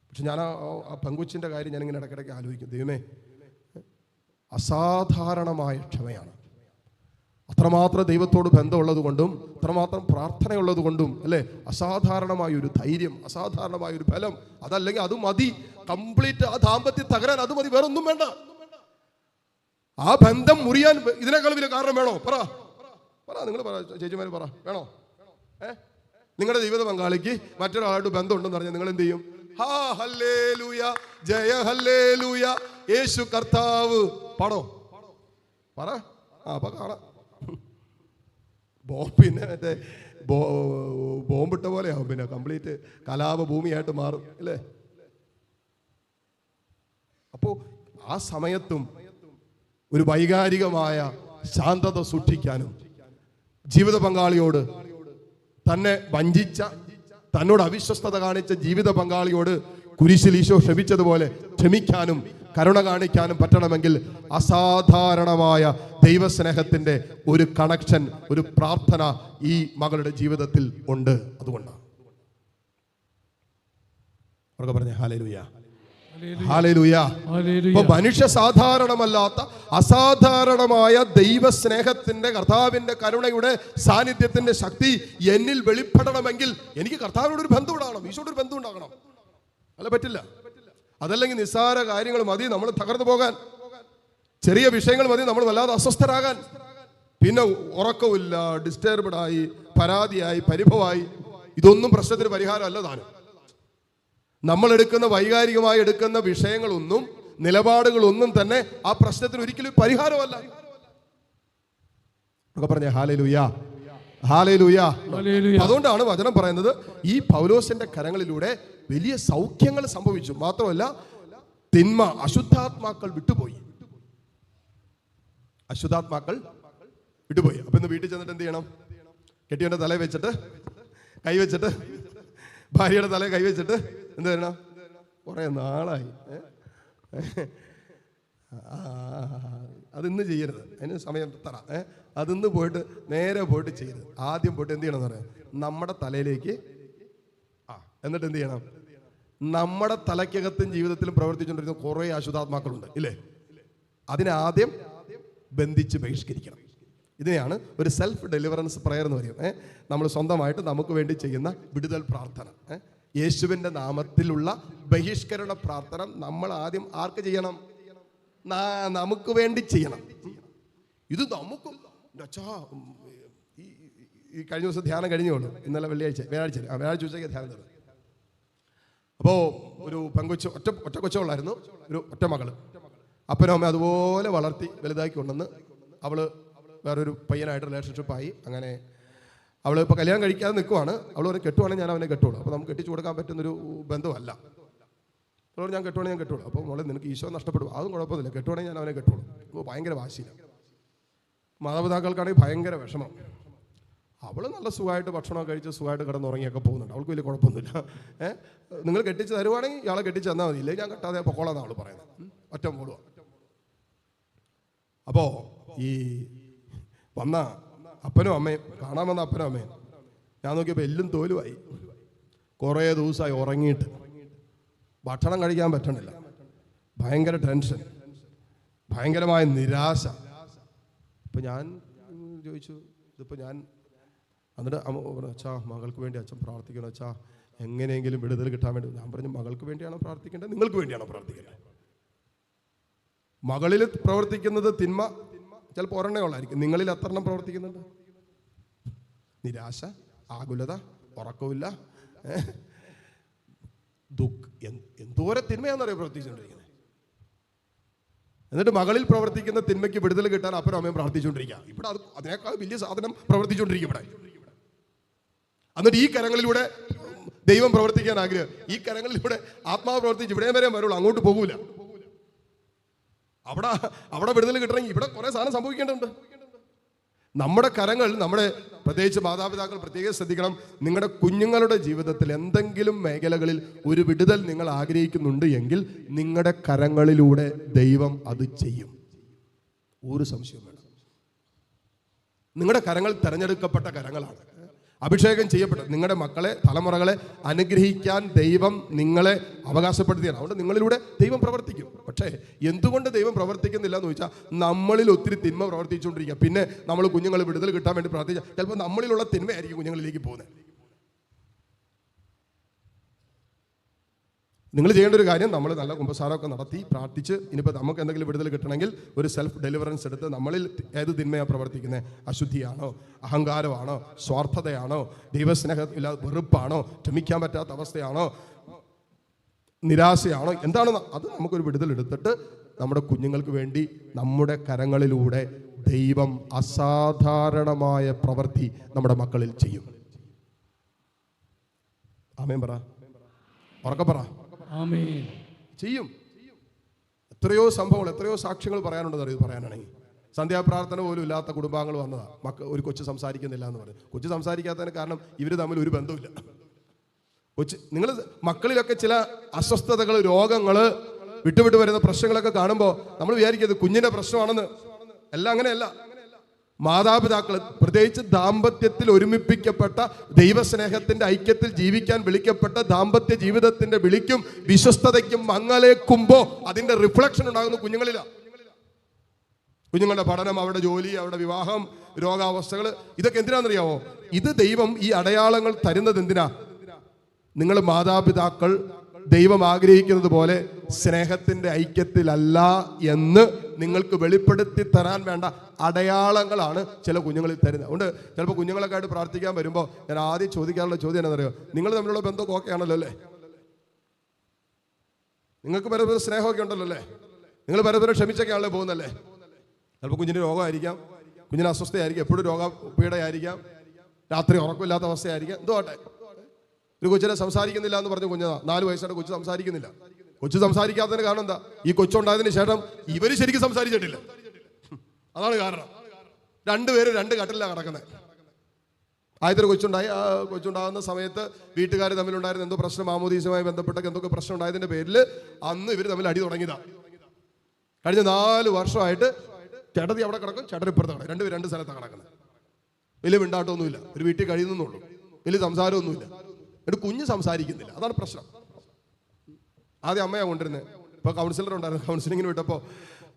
പക്ഷെ ഞാൻ ആ പെങ്കൊച്ചിൻ്റെ കാര്യം ഞാനിങ്ങനെ ഇടയ്ക്കിടയ്ക്ക് ആലോചിക്കും, ദൈവമേ, അസാധാരണമായ ക്ഷമയാണ്. അത്രമാത്രം ദൈവത്തോട് ബന്ധമുള്ളത് കൊണ്ടും അത്രമാത്രം പ്രാർത്ഥനയുള്ളത് കൊണ്ടും അല്ലേ, അസാധാരണമായൊരു ധൈര്യം, അസാധാരണമായൊരു ബലം. അതല്ലെങ്കിൽ അത് മതി, കംപ്ലീറ്റ് ആ ദാമ്പത്യം തകരാൻ അത് മതി, വേറെ ഒന്നും വേണ്ട. ആ ബന്ധം മുറിയാൻ ഇതിനേക്കാൾ വലിയ കാരണം വേണോ? പറ. പറ, നിങ്ങൾ പറ, ചേച്ചിമാർ പറ, വേണോ? നിങ്ങളുടെ ജീവിത പങ്കാളിക്ക് മറ്റൊരാളായിട്ട് ബന്ധമുണ്ടെന്ന് പറഞ്ഞാൽ നിങ്ങൾ എന്ത് ചെയ്യും? ഹാ ഹല്ലേലൂയ, ജയ ഹല്ലേലൂയ, യേശു കർത്താവ്. പാടോ, പറ. അപ്പൊ കാണാം. പിന്നെ മറ്റേ ബോംബിട്ട പോലെയാവും, പിന്നെ കംപ്ലീറ്റ് കലാപ ഭൂമിയായിട്ട് മാറും അല്ലേ? അപ്പോ ആ സമയത്തും ഒരു വൈകാരികമായ ശാന്തത സൂക്ഷിക്കാനും ജീവിത പങ്കാളിയോട് തന്നെ വഞ്ചിച്ച, തന്നോട് അവിശ്വസ്തത കാണിച്ച ജീവിത പങ്കാളിയോട് കുരിശിൽ ഈശോ ക്ഷമിച്ചതുപോലെ ക്ഷമിക്കാനും കരുണ കാണിക്കാനും പറ്റണമെങ്കിൽ അസാധാരണമായ ദൈവസ്നേഹത്തിന്റെ ഒരു കണക്ഷൻ, ഒരു പ്രാർത്ഥന ഈ മകളുടെ ജീവിതത്തിൽ ഉണ്ട്. അതുകൊണ്ടാണ് പറഞ്ഞ ഹല്ലേലൂയ, ഹല്ലേലൂയ. ഇപ്പൊ മനുഷ്യ സാധാരണമല്ലാത്ത അസാധാരണമായ ദൈവസ്നേഹത്തിന്റെ, കർത്താവിന്റെ കരുണയുടെ സാന്നിധ്യത്തിന്റെ ശക്തി എന്നിൽ വെളിപ്പെടണമെങ്കിൽ എനിക്ക് കർത്താവിനോട് ഒരു ബന്ധം ഉണ്ടാകണം, ഈശോയുടെ ഒരു ബന്ധം ഉണ്ടാകണം. അല്ല, പറ്റില്ല. അതല്ലെങ്കിൽ നിസ്സാര കാര്യങ്ങൾ മതി നമ്മൾ തകർന്നു പോകാൻ, ചെറിയ വിഷയങ്ങൾ മതി നമ്മൾ വല്ലാതെ അസ്വസ്ഥരാകാൻ, പിന്നെ ഉറക്കമില്ല, ഡിസ്റ്റർബ്ഡ് ആയി, പരാതിയായി, പരിഭവമായി. ഇതൊന്നും പ്രശ്നത്തിന് പരിഹാരമല്ല താനും. നമ്മൾ എടുക്കുന്ന വൈകാരികമായി എടുക്കുന്ന വിഷയങ്ങളൊന്നും, നിലപാടുകളൊന്നും തന്നെ ആ പ്രശ്നത്തിന് ഒരിക്കലും പരിഹാരമല്ല. പറഞ്ഞേ ഹല്ലേലൂയ, ഹല്ലേലൂയ. അതുകൊണ്ടാണ് വചനം പറയുന്നത് ഈ പൗലോസിന്റെ കരങ്ങളിലൂടെ വലിയ സൗഖ്യങ്ങൾ സംഭവിച്ചു. മാത്രമല്ല തിന്മ, അശുദ്ധാത്മാക്കൾ വിട്ടുപോയി. അശുദ്ധാത്മാക്കൾ വിട്ടുപോയി. അപ്പൊ ഇന്ന് വീട്ടിൽ ചെന്നിട്ട് എന്ത് ചെയ്യണം? കെട്ടിയവന്റെ തലയിൽ വെച്ചിട്ട് കൈവച്ചിട്ട്, ഭാര്യയുടെ തലയിൽ കൈവച്ചിട്ട് എന്ത് ചെയ്യണം? കുറെ നാളായി, അതിന്ന് ചെയ്യരുത്, അതിന് സമയം തറ. അതിന്ന് പോയിട്ട് നേരെ പോയിട്ട് ചെയ്യരുത്. ആദ്യം പോയിട്ട് എന്ത് ചെയ്യണം എന്ന് പറയാം? നമ്മുടെ തലയിലേക്ക് എന്നിട്ട് എന്ത് ചെയ്യണം? നമ്മുടെ തലയ്ക്കകത്തും ജീവിതത്തിലും പ്രവർത്തിച്ചുകൊണ്ടിരുന്ന കുറെ അശുദ്ധാത്മാക്കളുണ്ട് ഇല്ലേ? അതിനെ ആദ്യം ബന്ധിച്ച് ബഹിഷ്കരിക്കണം. ഇതിനെയാണ് ഒരു സെൽഫ് ഡെലിവറൻസ് പ്രയർ എന്ന് പറയും. നമ്മൾ സ്വന്തമായിട്ട് നമുക്ക് വേണ്ടി ചെയ്യുന്ന വിടുതൽ പ്രാർത്ഥന, യേശുവിൻ്റെ നാമത്തിലുള്ള ബഹിഷ്കരണ പ്രാർത്ഥന നമ്മൾ ആദ്യം ആർക്ക് ചെയ്യണം? നമുക്ക് വേണ്ടി ചെയ്യണം. ഇത് നമുക്കും ഈ കഴിഞ്ഞ ദിവസം ധ്യാനം കഴിഞ്ഞോളൂ, ഇന്നലെ വ്യാഴാഴ്ച ഉച്ചയ്ക്ക് ധ്യാനം നടന്നു. അപ്പോൾ ഒരു പെങ്കൊച്ച്, ഒറ്റ കൊച്ചുള്ളായിരുന്നു, ഒരു ഒറ്റ മകള്. അപ്പനും അമ്മ അതുപോലെ വളർത്തി വലുതാക്കി കൊണ്ടുവന്ന് അവള് വേറൊരു പയ്യനായിട്ട് റിലേഷൻഷിപ്പായി. അങ്ങനെ അവൾ ഇപ്പോൾ കല്യാണം കഴിക്കാതെ നിൽക്കുവാണ്. അവൾ പറഞ്ഞ് കെട്ടുവാണെങ്കിൽ ഞാൻ അവനെ കെട്ടുള്ളൂ. അപ്പോൾ നമുക്ക് കെട്ടിച്ചു കൊടുക്കാൻ പറ്റുന്നൊരു ബന്ധമല്ല. അവളോട് ഞാൻ കെട്ടുവാണെങ്കിൽ ഞാൻ കെട്ടുള്ളൂ. അപ്പോൾ മോളെ നിനക്ക് ഈശോ നഷ്ടപ്പെടും, അതും കുഴപ്പമൊന്നുമില്ല, കെട്ടുവാണെങ്കിൽ ഞാൻ അവനെ കെട്ടുള്ളൂ. അപ്പോൾ ഭയങ്കര വാശിയില്ല. മാതാപിതാക്കൾക്കാണെങ്കിൽ ഭയങ്കര വിഷമം. അവൾ നല്ല സുഖമായിട്ട് ഭക്ഷണമൊക്കെ കഴിച്ച് സുഖമായിട്ട് കിടന്നുറങ്ങിയൊക്കെ പോകുന്നുണ്ട്, അവൾക്ക് വലിയ കുഴപ്പമൊന്നുമില്ല. നിങ്ങൾ കെട്ടിച്ച് തരുവാണെങ്കിൽ ഇയാളെ കെട്ടിച്ച് തന്നാൽ മതി, ഇല്ലെങ്കിൽ ഞാൻ കെട്ടാതെ പൊക്കോളാന്നാണ് അവൾ പറയുന്നത്. ഒറ്റ മോളുവാ. അപ്പോൾ ഈ വന്ന അപ്പനും അമ്മയും, കാണാൻ വന്ന അപ്പനും അമ്മയും ഞാൻ നോക്കിയപ്പോൾ എല്ലും തോലുമായി. കുറേ ദിവസമായി ഉറങ്ങിയിട്ട് ഭക്ഷണം കഴിക്കാൻ പറ്റണില്ല, ഭയങ്കര ടെൻഷൻ, ഭയങ്കരമായ നിരാശ. ഇപ്പം ഞാൻ ചോദിച്ചു, ഇതിപ്പോൾ ഞാൻ എന്നിട്ട് അമ്മ പറഞ്ഞു, അച്ഛാ മകൾക്ക് വേണ്ടി അച്ഛൻ പ്രാർത്ഥിക്കണം അച്ഛാ, എങ്ങനെയെങ്കിലും വിടുതൽ കിട്ടാൻ വേണ്ടി. ഞാൻ പറഞ്ഞു, മകൾക്ക് വേണ്ടിയാണോ പ്രാർത്ഥിക്കേണ്ടത്, നിങ്ങൾക്ക് വേണ്ടിയാണോ പ്രാർത്ഥിക്കേണ്ടത്? മകളിൽ പ്രവർത്തിക്കുന്നത് തിന്മ ചിലപ്പോൾ ഒരെണ്ണേ ഉള്ളായിരിക്കും, നിങ്ങളിൽ എത്രണ്ണം പ്രവർത്തിക്കുന്നുണ്ട്? നിരാശ, ആകുലത, ഉറക്കമില്ല, എന്തോരം തിന്മയാണെന്നറിയോ പ്രവർത്തിച്ചുകൊണ്ടിരിക്കുന്നത്. എന്നിട്ട് മകളിൽ പ്രവർത്തിക്കുന്ന തിന്മയ്ക്ക് വിടുതൽ കിട്ടാൻ അപ്പനും അമ്മയും പ്രാർത്ഥിച്ചുകൊണ്ടിരിക്കുക. ഇവിടെ അതിനേക്കാൾ വലിയ സാധനം പ്രവർത്തിച്ചുകൊണ്ടിരിക്കും ഇവിടെ. എന്നിട്ട് ഈ കരങ്ങളിലൂടെ ദൈവം പ്രവർത്തിക്കാൻ ആഗ്രഹം, ഈ കരങ്ങളിലൂടെ ആത്മാവ് പ്രവർത്തിച്ച് ഇവിടെ വരെ വരുള്ളൂ, അങ്ങോട്ട് പോകൂല. അവിടെ വിടുതൽ കിട്ടണമെങ്കിൽ ഇവിടെ കുറെ സാധനം സംഭവിക്കേണ്ടതുണ്ട്. നമ്മുടെ കരങ്ങൾ, നമ്മുടെ പ്രത്യേകിച്ച് മാതാപിതാക്കൾ പ്രത്യേകം ശ്രദ്ധിക്കണം. നിങ്ങളുടെ കുഞ്ഞുങ്ങളുടെ ജീവിതത്തിൽ എന്തെങ്കിലും മേഖലകളിൽ ഒരു വിടുതൽ നിങ്ങൾ ആഗ്രഹിക്കുന്നുണ്ട് എങ്കിൽ നിങ്ങളുടെ കരങ്ങളിലൂടെ ദൈവം അത് ചെയ്യും, ഒരു സംശയവും വേണ്ട. നിങ്ങളുടെ കരങ്ങൾ തിരഞ്ഞെടുക്കപ്പെട്ട കരങ്ങളാണ്, അഭിഷേകം ചെയ്യപ്പെട്ട നിങ്ങളുടെ മക്കളെ, തലമുറകളെ അനുഗ്രഹിക്കാൻ ദൈവം നിങ്ങളെ അവകാശപ്പെടുത്തിയാണ്. അതുകൊണ്ട് നിങ്ങളിലൂടെ ദൈവം പ്രവർത്തിക്കും. പക്ഷേ എന്തുകൊണ്ട് ദൈവം പ്രവർത്തിക്കുന്നില്ല എന്ന് ചോദിച്ചാൽ, നമ്മളിൽ ഒത്തിരി തിന്മ പ്രവർത്തിച്ചുകൊണ്ടിരിക്കുക. പിന്നെ നമ്മൾ കുഞ്ഞുങ്ങൾ വിടുതൽ കിട്ടാൻ വേണ്ടി പ്രാർത്ഥിച്ചാൽ ചിലപ്പോൾ നമ്മളിലുള്ള തിന്മയായിരിക്കും കുഞ്ഞുങ്ങളിലേക്ക് പോകുന്നത്. നിങ്ങൾ ചെയ്യേണ്ട ഒരു കാര്യം, നമ്മൾ നല്ല കുമ്പസാരമൊക്കെ നടത്തി പ്രാർത്ഥിച്ച് ഇനിയിപ്പോൾ നമുക്ക് എന്തെങ്കിലും വിടുതൽ കിട്ടണമെങ്കിൽ ഒരു സെൽഫ് ഡെലിവറൻസ് എടുത്ത് നമ്മളിൽ ഏത് തിന്മയാണ് പ്രവർത്തിക്കുന്നത്? അശുദ്ധിയാണോ, അഹങ്കാരമാണോ, സ്വാർത്ഥതയാണോ, ദൈവസ്നേഹമില്ലാതെ വെറുപ്പാണോ, ക്ഷമിക്കാൻ പറ്റാത്ത അവസ്ഥയാണോ, നിരാശയാണോ, എന്താണെന്ന് അത് നമുക്കൊരു വിടുതൽ എടുത്തിട്ട് നമ്മുടെ കുഞ്ഞുങ്ങൾക്ക് വേണ്ടി നമ്മുടെ കരങ്ങളിലൂടെ ദൈവം അസാധാരണമായ പ്രവൃത്തി നമ്മുടെ മക്കളിൽ ചെയ്യും. ആമേൻ പറ, ഉറക്കെ പറ. ആമേൻ. ചെയ്യും. എത്രയോ സംഭവങ്ങൾ, എത്രയോ സാക്ഷ്യങ്ങൾ പറയാനുണ്ടെന്ന് അറിയും. പറയാനാണെങ്കിൽ സന്ധ്യാപ്രാർത്ഥന പോലും ഇല്ലാത്ത കുടുംബാംഗങ്ങൾ വന്നതാ. ഒരു കൊച്ചു സംസാരിക്കുന്നില്ല എന്ന് പറയും. കൊച്ചു സംസാരിക്കാത്തതിന് കാരണം ഇവർ തമ്മിൽ ഒരു ബന്ധമില്ല. നിങ്ങൾ മക്കളിലൊക്കെ ചില അസ്വസ്ഥതകൾ, രോഗങ്ങൾ, വിട്ടുവിട്ട് വരുന്ന പ്രശ്നങ്ങളൊക്കെ കാണുമ്പോൾ നമ്മൾ വിചാരിക്കുന്നത് കുഞ്ഞിന്റെ പ്രശ്നമാണെന്ന്. എല്ലാം അങ്ങനെയല്ല. മാതാപിതാക്കൾ പ്രത്യേകിച്ച് ദാമ്പത്യത്തിൽ ഒരുമിപ്പിക്കപ്പെട്ട ദൈവസ്നേഹത്തിന്റെ ഐക്യത്തിൽ ജീവിക്കാൻ വിളിക്കപ്പെട്ട ദാമ്പത്യ ജീവിതത്തിന്റെ വിളിക്കും വിശ്വസ്തതയ്ക്കും മങ്ങലേക്കുമ്പോ അതിന്റെ റിഫ്ലക്ഷൻ ഉണ്ടാകുന്ന കുഞ്ഞുങ്ങളിലാണ്. കുഞ്ഞുങ്ങളുടെ പഠനം, അവരുടെ ജോലി, അവരുടെ വിവാഹം, രോഗാവസ്ഥകൾ, ഇതൊക്കെ എന്തിനാണെന്നറിയാവോ? ഇത് ദൈവം ഈ അടയാളങ്ങൾ തരുന്നത് എന്തിനാ? നിങ്ങൾ മാതാപിതാക്കൾ ദൈവം ആഗ്രഹിക്കുന്നത് പോലെ സ്നേഹത്തിന്റെ ഐക്യത്തിലല്ല എന്ന് നിങ്ങൾക്ക് വെളിപ്പെടുത്തി തരാൻ വേണ്ട അടയാളങ്ങളാണ് ചില കുഞ്ഞുങ്ങളിൽ തരുന്നത്. അതുകൊണ്ട് ചിലപ്പോൾ കുഞ്ഞുങ്ങളൊക്കെ ആയിട്ട് പ്രാർത്ഥിക്കാൻ വരുമ്പോൾ ഞാൻ ആദ്യം ചോദിക്കാനുള്ള ചോദ്യം എന്താണെന്നറിയോ? നിങ്ങൾ തമ്മിലുള്ള ബന്ധമൊക്കെ ഓക്കെ ആണല്ലോ അല്ലേ? നിങ്ങൾക്ക് പരസ്പരം സ്നേഹമൊക്കെ ഉണ്ടല്ലോ അല്ലേ? നിങ്ങൾ പരസ്പരം ക്ഷമിച്ചൊക്കെയാണല്ലോ പോകുന്നല്ലേ? ചിലപ്പോൾ കുഞ്ഞിന് രോഗമായിരിക്കാം, കുഞ്ഞിന് അസ്വസ്ഥയായിരിക്കും, എപ്പോഴും രോഗപീഠയായിരിക്കാം, രാത്രി ഉറക്കമില്ലാത്ത അവസ്ഥയായിരിക്കാം, എന്തോട്ടെ. ഒരു കൊച്ചിനെ സംസാരിക്കുന്നില്ല എന്ന് പറഞ്ഞ കുഞ്ഞതാ, 4 വയസ്സായിട്ട് കൊച്ചു സംസാരിക്കുന്നില്ല. കൊച്ചു സംസാരിക്കാത്തതിന് കാരണം എന്താ? ഈ കൊച്ചുണ്ടായതിനു ശേഷം ഇവര് ശരിക്കും സംസാരിച്ചിട്ടില്ല. അതാണ് കാരണം. രണ്ടുപേരും 2 കട്ടിലാണ് കിടക്കുന്നത്. ആദ്യത്തെ കൊച്ചുണ്ടായി. ആ കൊച്ചുണ്ടാകുന്ന സമയത്ത് വീട്ടുകാർ തമ്മിലുണ്ടായിരുന്ന എന്തോ പ്രശ്നം, മാമോദീസുമായി ബന്ധപ്പെട്ട എന്തൊക്കെ പ്രശ്നം ഉണ്ടായതിന്റെ പേരിൽ അന്ന് ഇവർ തമ്മിൽ അടി തുടങ്ങിയതാ. കഴിഞ്ഞ 4 വർഷമായിട്ട് ചേട്ടത്തി അവിടെ കിടക്കും, ചേട്ടൻ ഇപ്പുറത്ത് കിടക്കും. രണ്ടുപേരും 2 സ്ഥലത്താണ് കിടക്കുന്നത്. വലിയ മിണ്ടാട്ടമൊന്നുമില്ല, ഒരു വീട്ടിൽ കഴിയുന്നുള്ളൂ, വലിയ സംസാരമൊന്നുമില്ല. എന്നിട്ട് കുഞ്ഞ് സംസാരിക്കുന്നില്ല. അതാണ് പ്രശ്നം. ആദ്യം അമ്മയാണ് കൊണ്ടിരുന്നത്. ഇപ്പോൾ കൗൺസിലർ ഉണ്ടായിരുന്നു. കൗൺസിലിങ്ങിന് വിട്ടപ്പോൾ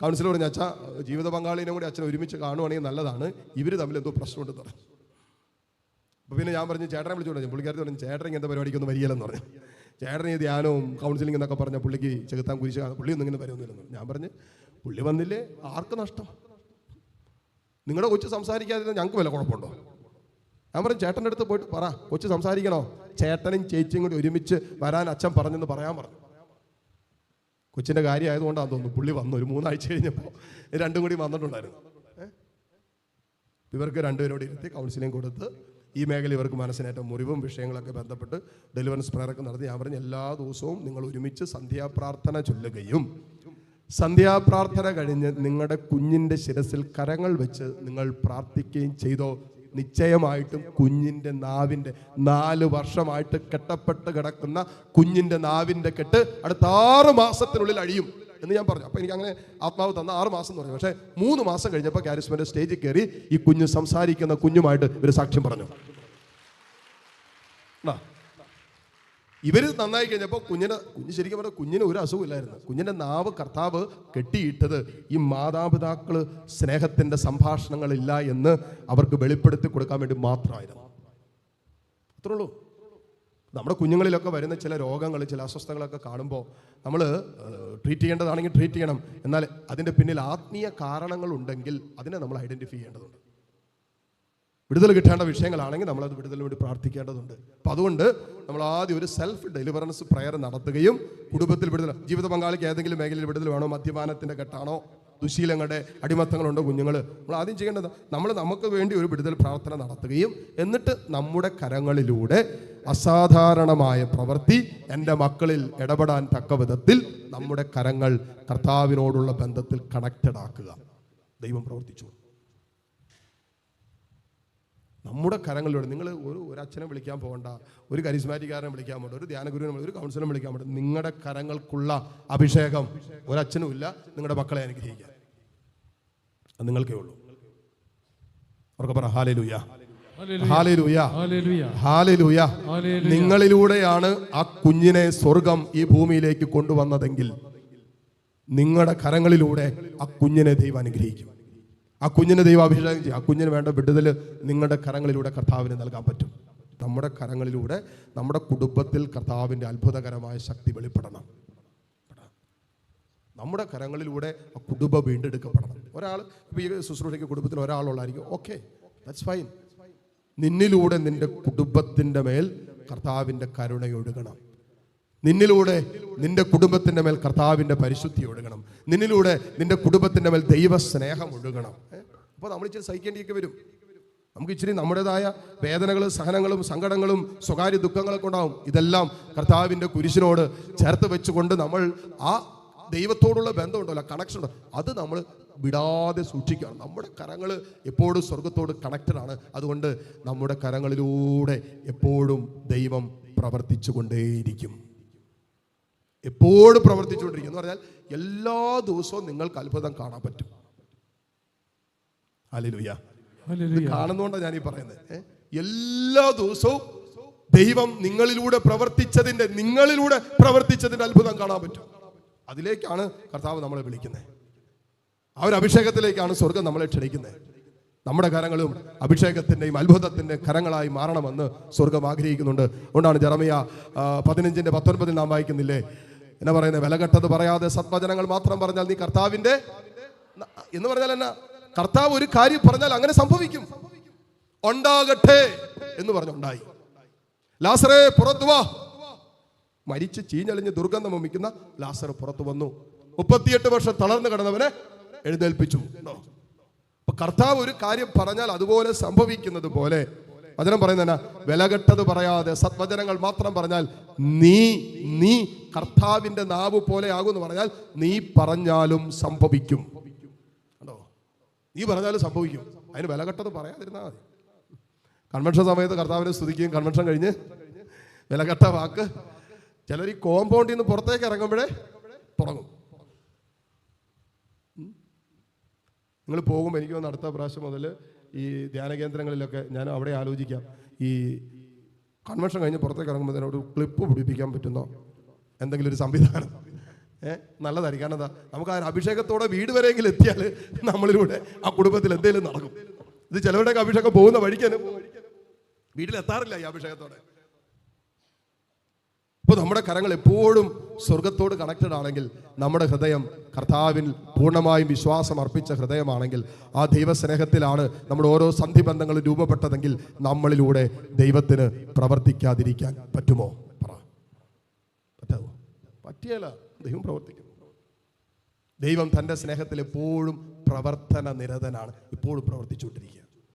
കൗൺസിലർ പറഞ്ഞു, അച്ഛാ ജീവിത പങ്കാളിനെ കൂടി അച്ഛൻ ഒരുമിച്ച് കാണുവാണെങ്കിൽ നല്ലതാണ്, ഇവർ തമ്മിൽ എന്തോ പ്രശ്നമുണ്ടെന്ന് പറഞ്ഞു. അപ്പോൾ പിന്നെ ഞാൻ പറഞ്ഞു, ചേട്ടനെ വിളിച്ചു പറഞ്ഞു. പുള്ളിക്കാരത്തി പറഞ്ഞു, ചേട്ടൻ ഇങ്ങനത്തെ പരിപാടിക്കൊന്നും വരികയില്ലെന്ന് പറഞ്ഞു. ചേട്ടൻ ഈ ധ്യാനവും കൗൺസിലിംഗ് എന്നൊക്കെ പറഞ്ഞ പുള്ളിക്ക് ചെകുത്താൻ കുരിശ് പുള്ളി ഒന്നും ഇങ്ങനെ വരുന്നില്ലെന്ന്. ഞാൻ പറഞ്ഞു, പുള്ളി വന്നില്ലേ, ആർക്ക് നഷ്ടം? നിങ്ങളുടെ കൊച്ചു സംസാരിക്കാതെ ഞങ്ങൾക്ക് വല്ല കുഴപ്പമുണ്ടോ? ഞാൻ പറഞ്ഞു, ചേട്ടൻ്റെ അടുത്ത് പോയിട്ട് പറ, കൊച്ചു സംസാരിക്കണോ? ചേട്ടനും ചേച്ചിയും കൂടി ഒരുമിച്ച് വരാൻ അച്ഛൻ പറഞ്ഞെന്ന് പറയാൻ പറഞ്ഞു. കൊച്ചിൻ്റെ കാര്യം ആയതുകൊണ്ടാണെന്ന് തോന്നുന്നു പുള്ളി വന്നു. ഒരു 3 ആഴ്ച കഴിഞ്ഞപ്പോൾ 2 കൂടി വന്നിട്ടുണ്ടായിരുന്നു. ഇവർക്ക് 2 പേരോട് ഇരുത്തി കൗൺസിലിംഗ് കൊടുത്ത് ഈ മേഖല ഇവർക്ക് മനസ്സിനേറ്റ മുറിവും വിഷയങ്ങളൊക്കെ ബന്ധപ്പെട്ട് ഡെലിവറൻസ് പ്രയറൊക്കെ നടത്തി. ഞാൻ പറഞ്ഞു, എല്ലാ ദിവസവും നിങ്ങൾ ഒരുമിച്ച് സന്ധ്യാപ്രാർത്ഥന ചൊല്ലുകയും സന്ധ്യാപ്രാർത്ഥന കഴിഞ്ഞ് നിങ്ങളുടെ കുഞ്ഞിൻ്റെ ശിരസിൽ കരങ്ങൾ വെച്ച് നിങ്ങൾ പ്രാർത്ഥിക്കുകയും ചെയ്തോ, നിശ്ചയമായിട്ടും കുഞ്ഞിൻ്റെ നാവിൻ്റെ 4 വർഷമായിട്ട് കെട്ടപ്പെട്ട് കിടക്കുന്ന കുഞ്ഞിൻ്റെ നാവിൻ്റെ കെട്ട് അടുത്ത 6 മാസത്തിനുള്ളിൽ അഴിയും എന്ന് ഞാൻ പറഞ്ഞു. അപ്പോൾ എനിക്ക് അങ്ങനെ ആത്മാവ് തന്ന 6 മാസം എന്ന് പറഞ്ഞു. പക്ഷേ 3 മാസം കഴിഞ്ഞപ്പോൾ കാരിസ്മയുടെ സ്റ്റേജിൽ കയറി ഈ കുഞ്ഞ് സംസാരിക്കുന്ന കുഞ്ഞുമായിട്ട് ഇവർ സാക്ഷ്യം പറഞ്ഞു. ഇവർ നന്നായി കഴിഞ്ഞപ്പോൾ കുഞ്ഞ് ശരിക്കും പറഞ്ഞാൽ കുഞ്ഞിന് ഒരു അസുഖമില്ലായിരുന്നു. കുഞ്ഞിൻ്റെ നാവ് കർത്താവ് കെട്ടിയിട്ടത് ഈ മാതാപിതാക്കൾ സ്നേഹത്തിൻ്റെ സംഭാഷണങ്ങളില്ല എന്ന് അവർക്ക് വെളിപ്പെടുത്തി കൊടുക്കാൻ വേണ്ടി മാത്രമായിരുന്നു. അത്രേ ഉള്ളൂ. നമ്മുടെ കുഞ്ഞുങ്ങളിലൊക്കെ വരുന്ന ചില രോഗങ്ങൾ, ചില അസ്വസ്ഥതകളൊക്കെ കാണുമ്പോൾ നമ്മൾ ട്രീറ്റ് ചെയ്യേണ്ടതാണെങ്കിൽ ട്രീറ്റ് ചെയ്യണം. എന്നാൽ അതിൻ്റെ പിന്നിൽ ആത്മീയ കാരണങ്ങളുണ്ടെങ്കിൽ അതിനെ നമ്മൾ ഐഡൻറ്റിഫൈ ചെയ്യേണ്ടതുണ്ട്. വിടുതൽ കിട്ടേണ്ട വിഷയങ്ങളാണെങ്കിൽ നമ്മളത് വിടുതലിന് വേണ്ടി പ്രാർത്ഥിക്കേണ്ടതുണ്ട്. അപ്പം അതുകൊണ്ട് നമ്മൾ ആദ്യം ഒരു സെൽഫ് ഡെലിവറൻസ് പ്രയർ നടത്തുകയും കുടുംബത്തിൽ വിടുതൽ, ജീവിത പങ്കാളിക്ക് ഏതെങ്കിലും മേഖലയിൽ വിടുതൽ വേണോ, മദ്യപാനത്തിൻ്റെ കെട്ടാണോ, ദുശീലങ്ങളുടെ അടിമത്തങ്ങളുണ്ടോ കുഞ്ഞുങ്ങൾ, നമ്മൾ ആദ്യം ചെയ്യേണ്ടത് നമുക്ക് വേണ്ടി ഒരു വിടുതൽ പ്രാർത്ഥന നടത്തുകയും എന്നിട്ട് നമ്മുടെ കരങ്ങളിലൂടെ അസാധാരണമായ പ്രവൃത്തി എൻ്റെ മക്കളിൽ ഇടപെടാൻ തക്ക വിധത്തിൽ നമ്മുടെ കരങ്ങൾ കർത്താവിനോടുള്ള ബന്ധത്തിൽ കണക്റ്റഡ് ആക്കുക. ദൈവം പ്രവർത്തിച്ചു. നമ്മുടെ കരങ്ങളിലൂടെ നിങ്ങൾ ഒരു അച്ഛനെ വിളിക്കാൻ പോകണ്ട, ഒരു കരിസ്മാറ്റിക്കാരനെ വിളിക്കാൻ പോകണ്ട, ഒരു ധ്യാനഗുരുവിനെ, ഒരു കൗൺസിലറെ വിളിക്കാൻ പോകണ്ട. നിങ്ങളുടെ കരങ്ങൾക്കുള്ള അഭിഷേകം ഒരച്ഛനും ഇല്ല നിങ്ങളുടെ മക്കളെ അനുഗ്രഹിക്കാൻ. അത് നിങ്ങൾക്കേ ഉള്ളൂ. അവർക്ക് പറ ഹല്ലേലൂയ, ഹല്ലേലൂയ, ഹല്ലേലൂയ. നിങ്ങളിലൂടെയാണ് ആ കുഞ്ഞിനെ സ്വർഗം ഈ ഭൂമിയിലേക്ക് കൊണ്ടുവന്നതെങ്കിൽ നിങ്ങളുടെ കരങ്ങളിലൂടെ ആ കുഞ്ഞിനെ ദൈവം അനുഗ്രഹിക്കും. ആ കുഞ്ഞിനെ ദൈവം അഭിഷേകം ചെയ്യും. ആ കുഞ്ഞിന് വേണ്ട വിടുതൽ നിങ്ങളുടെ കരങ്ങളിലൂടെ കർത്താവിന് നൽകാൻ പറ്റും. നമ്മുടെ കരങ്ങളിലൂടെ നമ്മുടെ കുടുംബത്തിൽ കർത്താവിൻ്റെ അത്ഭുതകരമായ ശക്തി വെളിപ്പെടണം. നമ്മുടെ കരങ്ങളിലൂടെ ആ കുടുംബം വീണ്ടെടുക്കപ്പെടണം. ഒരാൾ ഇപ്പോൾ ഈ ശുശ്രൂഷയ്ക്ക് കുടുംബത്തിൽ ഒരാളുള്ളായിരിക്കും, ഓക്കെ, ദാറ്റ്സ് ഫൈൻ. നിന്നിലൂടെ നിന്റെ കുടുംബത്തിൻ്റെ മേൽ കർത്താവിൻ്റെ കരുണയൊഴുകണം. നിന്നിലൂടെ നിന്റെ കുടുംബത്തിൻ്റെ മേൽ കർത്താവിൻ്റെ പരിശുദ്ധി ഒഴുകണം. നിന്നിലൂടെ നിന്റെ കുടുംബത്തിൻ്റെ മേൽ ദൈവസ്നേഹം ഒഴുകണം. അപ്പോൾ നമ്മൾ ഇച്ചിരി സഹിക്കേണ്ടിയൊക്കെ വരും. നമുക്ക് ഇച്ചിരി നമ്മുടേതായ വേദനകളും സഹനങ്ങളും സങ്കടങ്ങളും സ്വകാര്യ ദുഃഖങ്ങളൊക്കെ ഉണ്ടാവും. ഇതെല്ലാം കർത്താവിൻ്റെ കുരിശിനോട് ചേർത്ത് വെച്ചുകൊണ്ട് നമ്മൾ ആ ദൈവത്തോടുള്ള ബന്ധമുണ്ടല്ലോ, കണക്ഷൻ ഉണ്ടോ, അത് നമ്മൾ വിടാതെ സൂക്ഷിക്കണം. നമ്മുടെ കരങ്ങൾ എപ്പോഴും സ്വർഗത്തോട് കണക്റ്റഡ് ആണ്. അതുകൊണ്ട് നമ്മുടെ കരങ്ങളിലൂടെ എപ്പോഴും ദൈവം പ്രവർത്തിച്ചു കൊണ്ടേയിരിക്കും. എപ്പോഴും പ്രവർത്തിച്ചുകൊണ്ടിരിക്കും എന്ന് പറഞ്ഞാൽ എല്ലാ ദിവസവും നിങ്ങൾക്ക് അത്ഭുതം കാണാൻ പറ്റും. ഹല്ലേലൂയ. കാണുന്നതുകൊണ്ടാണ് ഞാൻ ഈ പറയുന്നത്. എല്ലാ ദിവസവും ദൈവം നിങ്ങളിലൂടെ പ്രവർത്തിച്ചതിന്റെ അത്ഭുതം കാണാൻ പറ്റും. അതിലേക്കാണ് കർത്താവ് നമ്മളെ വിളിക്കുന്നത്. ആ ഒരു അഭിഷേകത്തിലേക്കാണ് സ്വർഗം നമ്മളെ ക്ഷണിക്കുന്നത്. നമ്മുടെ കരങ്ങളും അഭിഷേകത്തിൻ്റെയും അത്ഭുതത്തിൻ്റെയും കരങ്ങളായി മാറണമെന്ന് സ്വർഗം ആഗ്രഹിക്കുന്നുണ്ട്. അതുകൊണ്ടാണ് ജെറമിയ 15:19 നാം വായിക്കുന്നില്ലേ, എന്നാ പറയുന്നത്, വിലകെട്ടത് പറയാതെ സത്വചനങ്ങൾ മാത്രം പറഞ്ഞാൽ നീ കർത്താവിൻ്റെ എന്ന് പറഞ്ഞാൽ എന്നാ, കർത്താവ് ഒരു കാര്യം പറഞ്ഞാൽ അങ്ങനെ സംഭവിക്കും. ഉണ്ടാകട്ടെ എന്ന് പറഞ്ഞുണ്ടായി. ലാസറേ പുറത്തു വാ. മരിച്ച് ചീഞ്ഞളിഞ്ഞ് ദുർഗന്ധം വമിക്കുന്ന ലാസർ പുറത്തു വന്നു. 38 വർഷം തളർന്നു കിടന്നവനെ എഴുന്നേൽപ്പിച്ചു. അപ്പൊ കർത്താവ് ഒരു കാര്യം പറഞ്ഞാൽ അതുപോലെ സംഭവിക്കുന്നത് പോലെ വചനം പറയുന്ന വിലകെട്ടത് പറയാതെ സത്വചനങ്ങൾ മാത്രം പറഞ്ഞാൽ നീ കർത്താവിന്റെ നാവ് പോലെ ആകുമെന്ന് പറഞ്ഞാൽ നീ പറഞ്ഞാലും സംഭവിക്കും. നീ പറഞ്ഞാലും സംഭവിക്കും. അതിന് വിലകെട്ടത് പറയാതിരുന്നാൽ മതി. കൺവെൻഷൻ സമയത്ത് കർത്താവിനെ സ്തുതിക്കുകയും കൺവെൻഷൻ കഴിഞ്ഞ് വിലകെട്ട വാക്ക് ചിലർ ഈ കോമ്പൗണ്ടിൽ നിന്ന് പുറത്തേക്ക് ഇറങ്ങുമ്പോഴേ തുടങ്ങും. നിങ്ങൾ പോകുമ്പോൾ എനിക്ക് തോന്നുന്നു അടുത്ത പ്രാവശ്യം മുതൽ ഈ ധ്യാന കേന്ദ്രങ്ങളിലൊക്കെ ഞാൻ അവിടെ ആലോചിക്കാം, ഈ കൺവെൻഷൻ കഴിഞ്ഞ് പുറത്തേക്ക് ഇറങ്ങുമ്പോൾ ഒരു ക്ലിപ്പ് പിടിപ്പിക്കാൻ പറ്റുന്നോ എന്തെങ്കിലും ഒരു സംവിധാനം നല്ലതായിരിക്കും. കാരണം എന്താ, നമുക്ക് ആ അഭിഷേകത്തോടെ വീട് വരെയെങ്കിലും എത്തിയാൽ നമ്മളിലൂടെ ആ കുടുംബത്തിൽ എന്തെങ്കിലും നടക്കും. ഇത് ചിലവരുടെയൊക്കെ അഭിഷേകം പോകുന്ന വഴിക്ക് തന്നെ വീട്ടിലെത്താറില്ല ഈ അഭിഷേകത്തോടെ. അപ്പോൾ നമ്മുടെ കരങ്ങൾ എപ്പോഴും സ്വർഗത്തോട് കണക്റ്റഡ് ആണെങ്കിൽ, നമ്മുടെ ഹൃദയം കർത്താവിൽ പൂർണ്ണമായും വിശ്വാസം അർപ്പിച്ച ഹൃദയമാണെങ്കിൽ, ആ ദൈവസ്നേഹത്തിലാണ് നമ്മുടെ ഓരോ സന്ധിബന്ധങ്ങളും രൂപപ്പെട്ടതെങ്കിൽ നമ്മളിലൂടെ ദൈവത്തിന് പ്രവർത്തിക്കാതിരിക്കാൻ പറ്റുമോ? പറ്റാവോ? പറ്റിയല്ല. ദൈവം പ്രവർത്തിക്കും. ദൈവം തൻ്റെ സ്നേഹത്തിൽ എപ്പോഴും പ്രവർത്തന നിരതനാണ്, എപ്പോഴും പ്രവർത്തിച്ചുകൊണ്ടിരിക്കുക.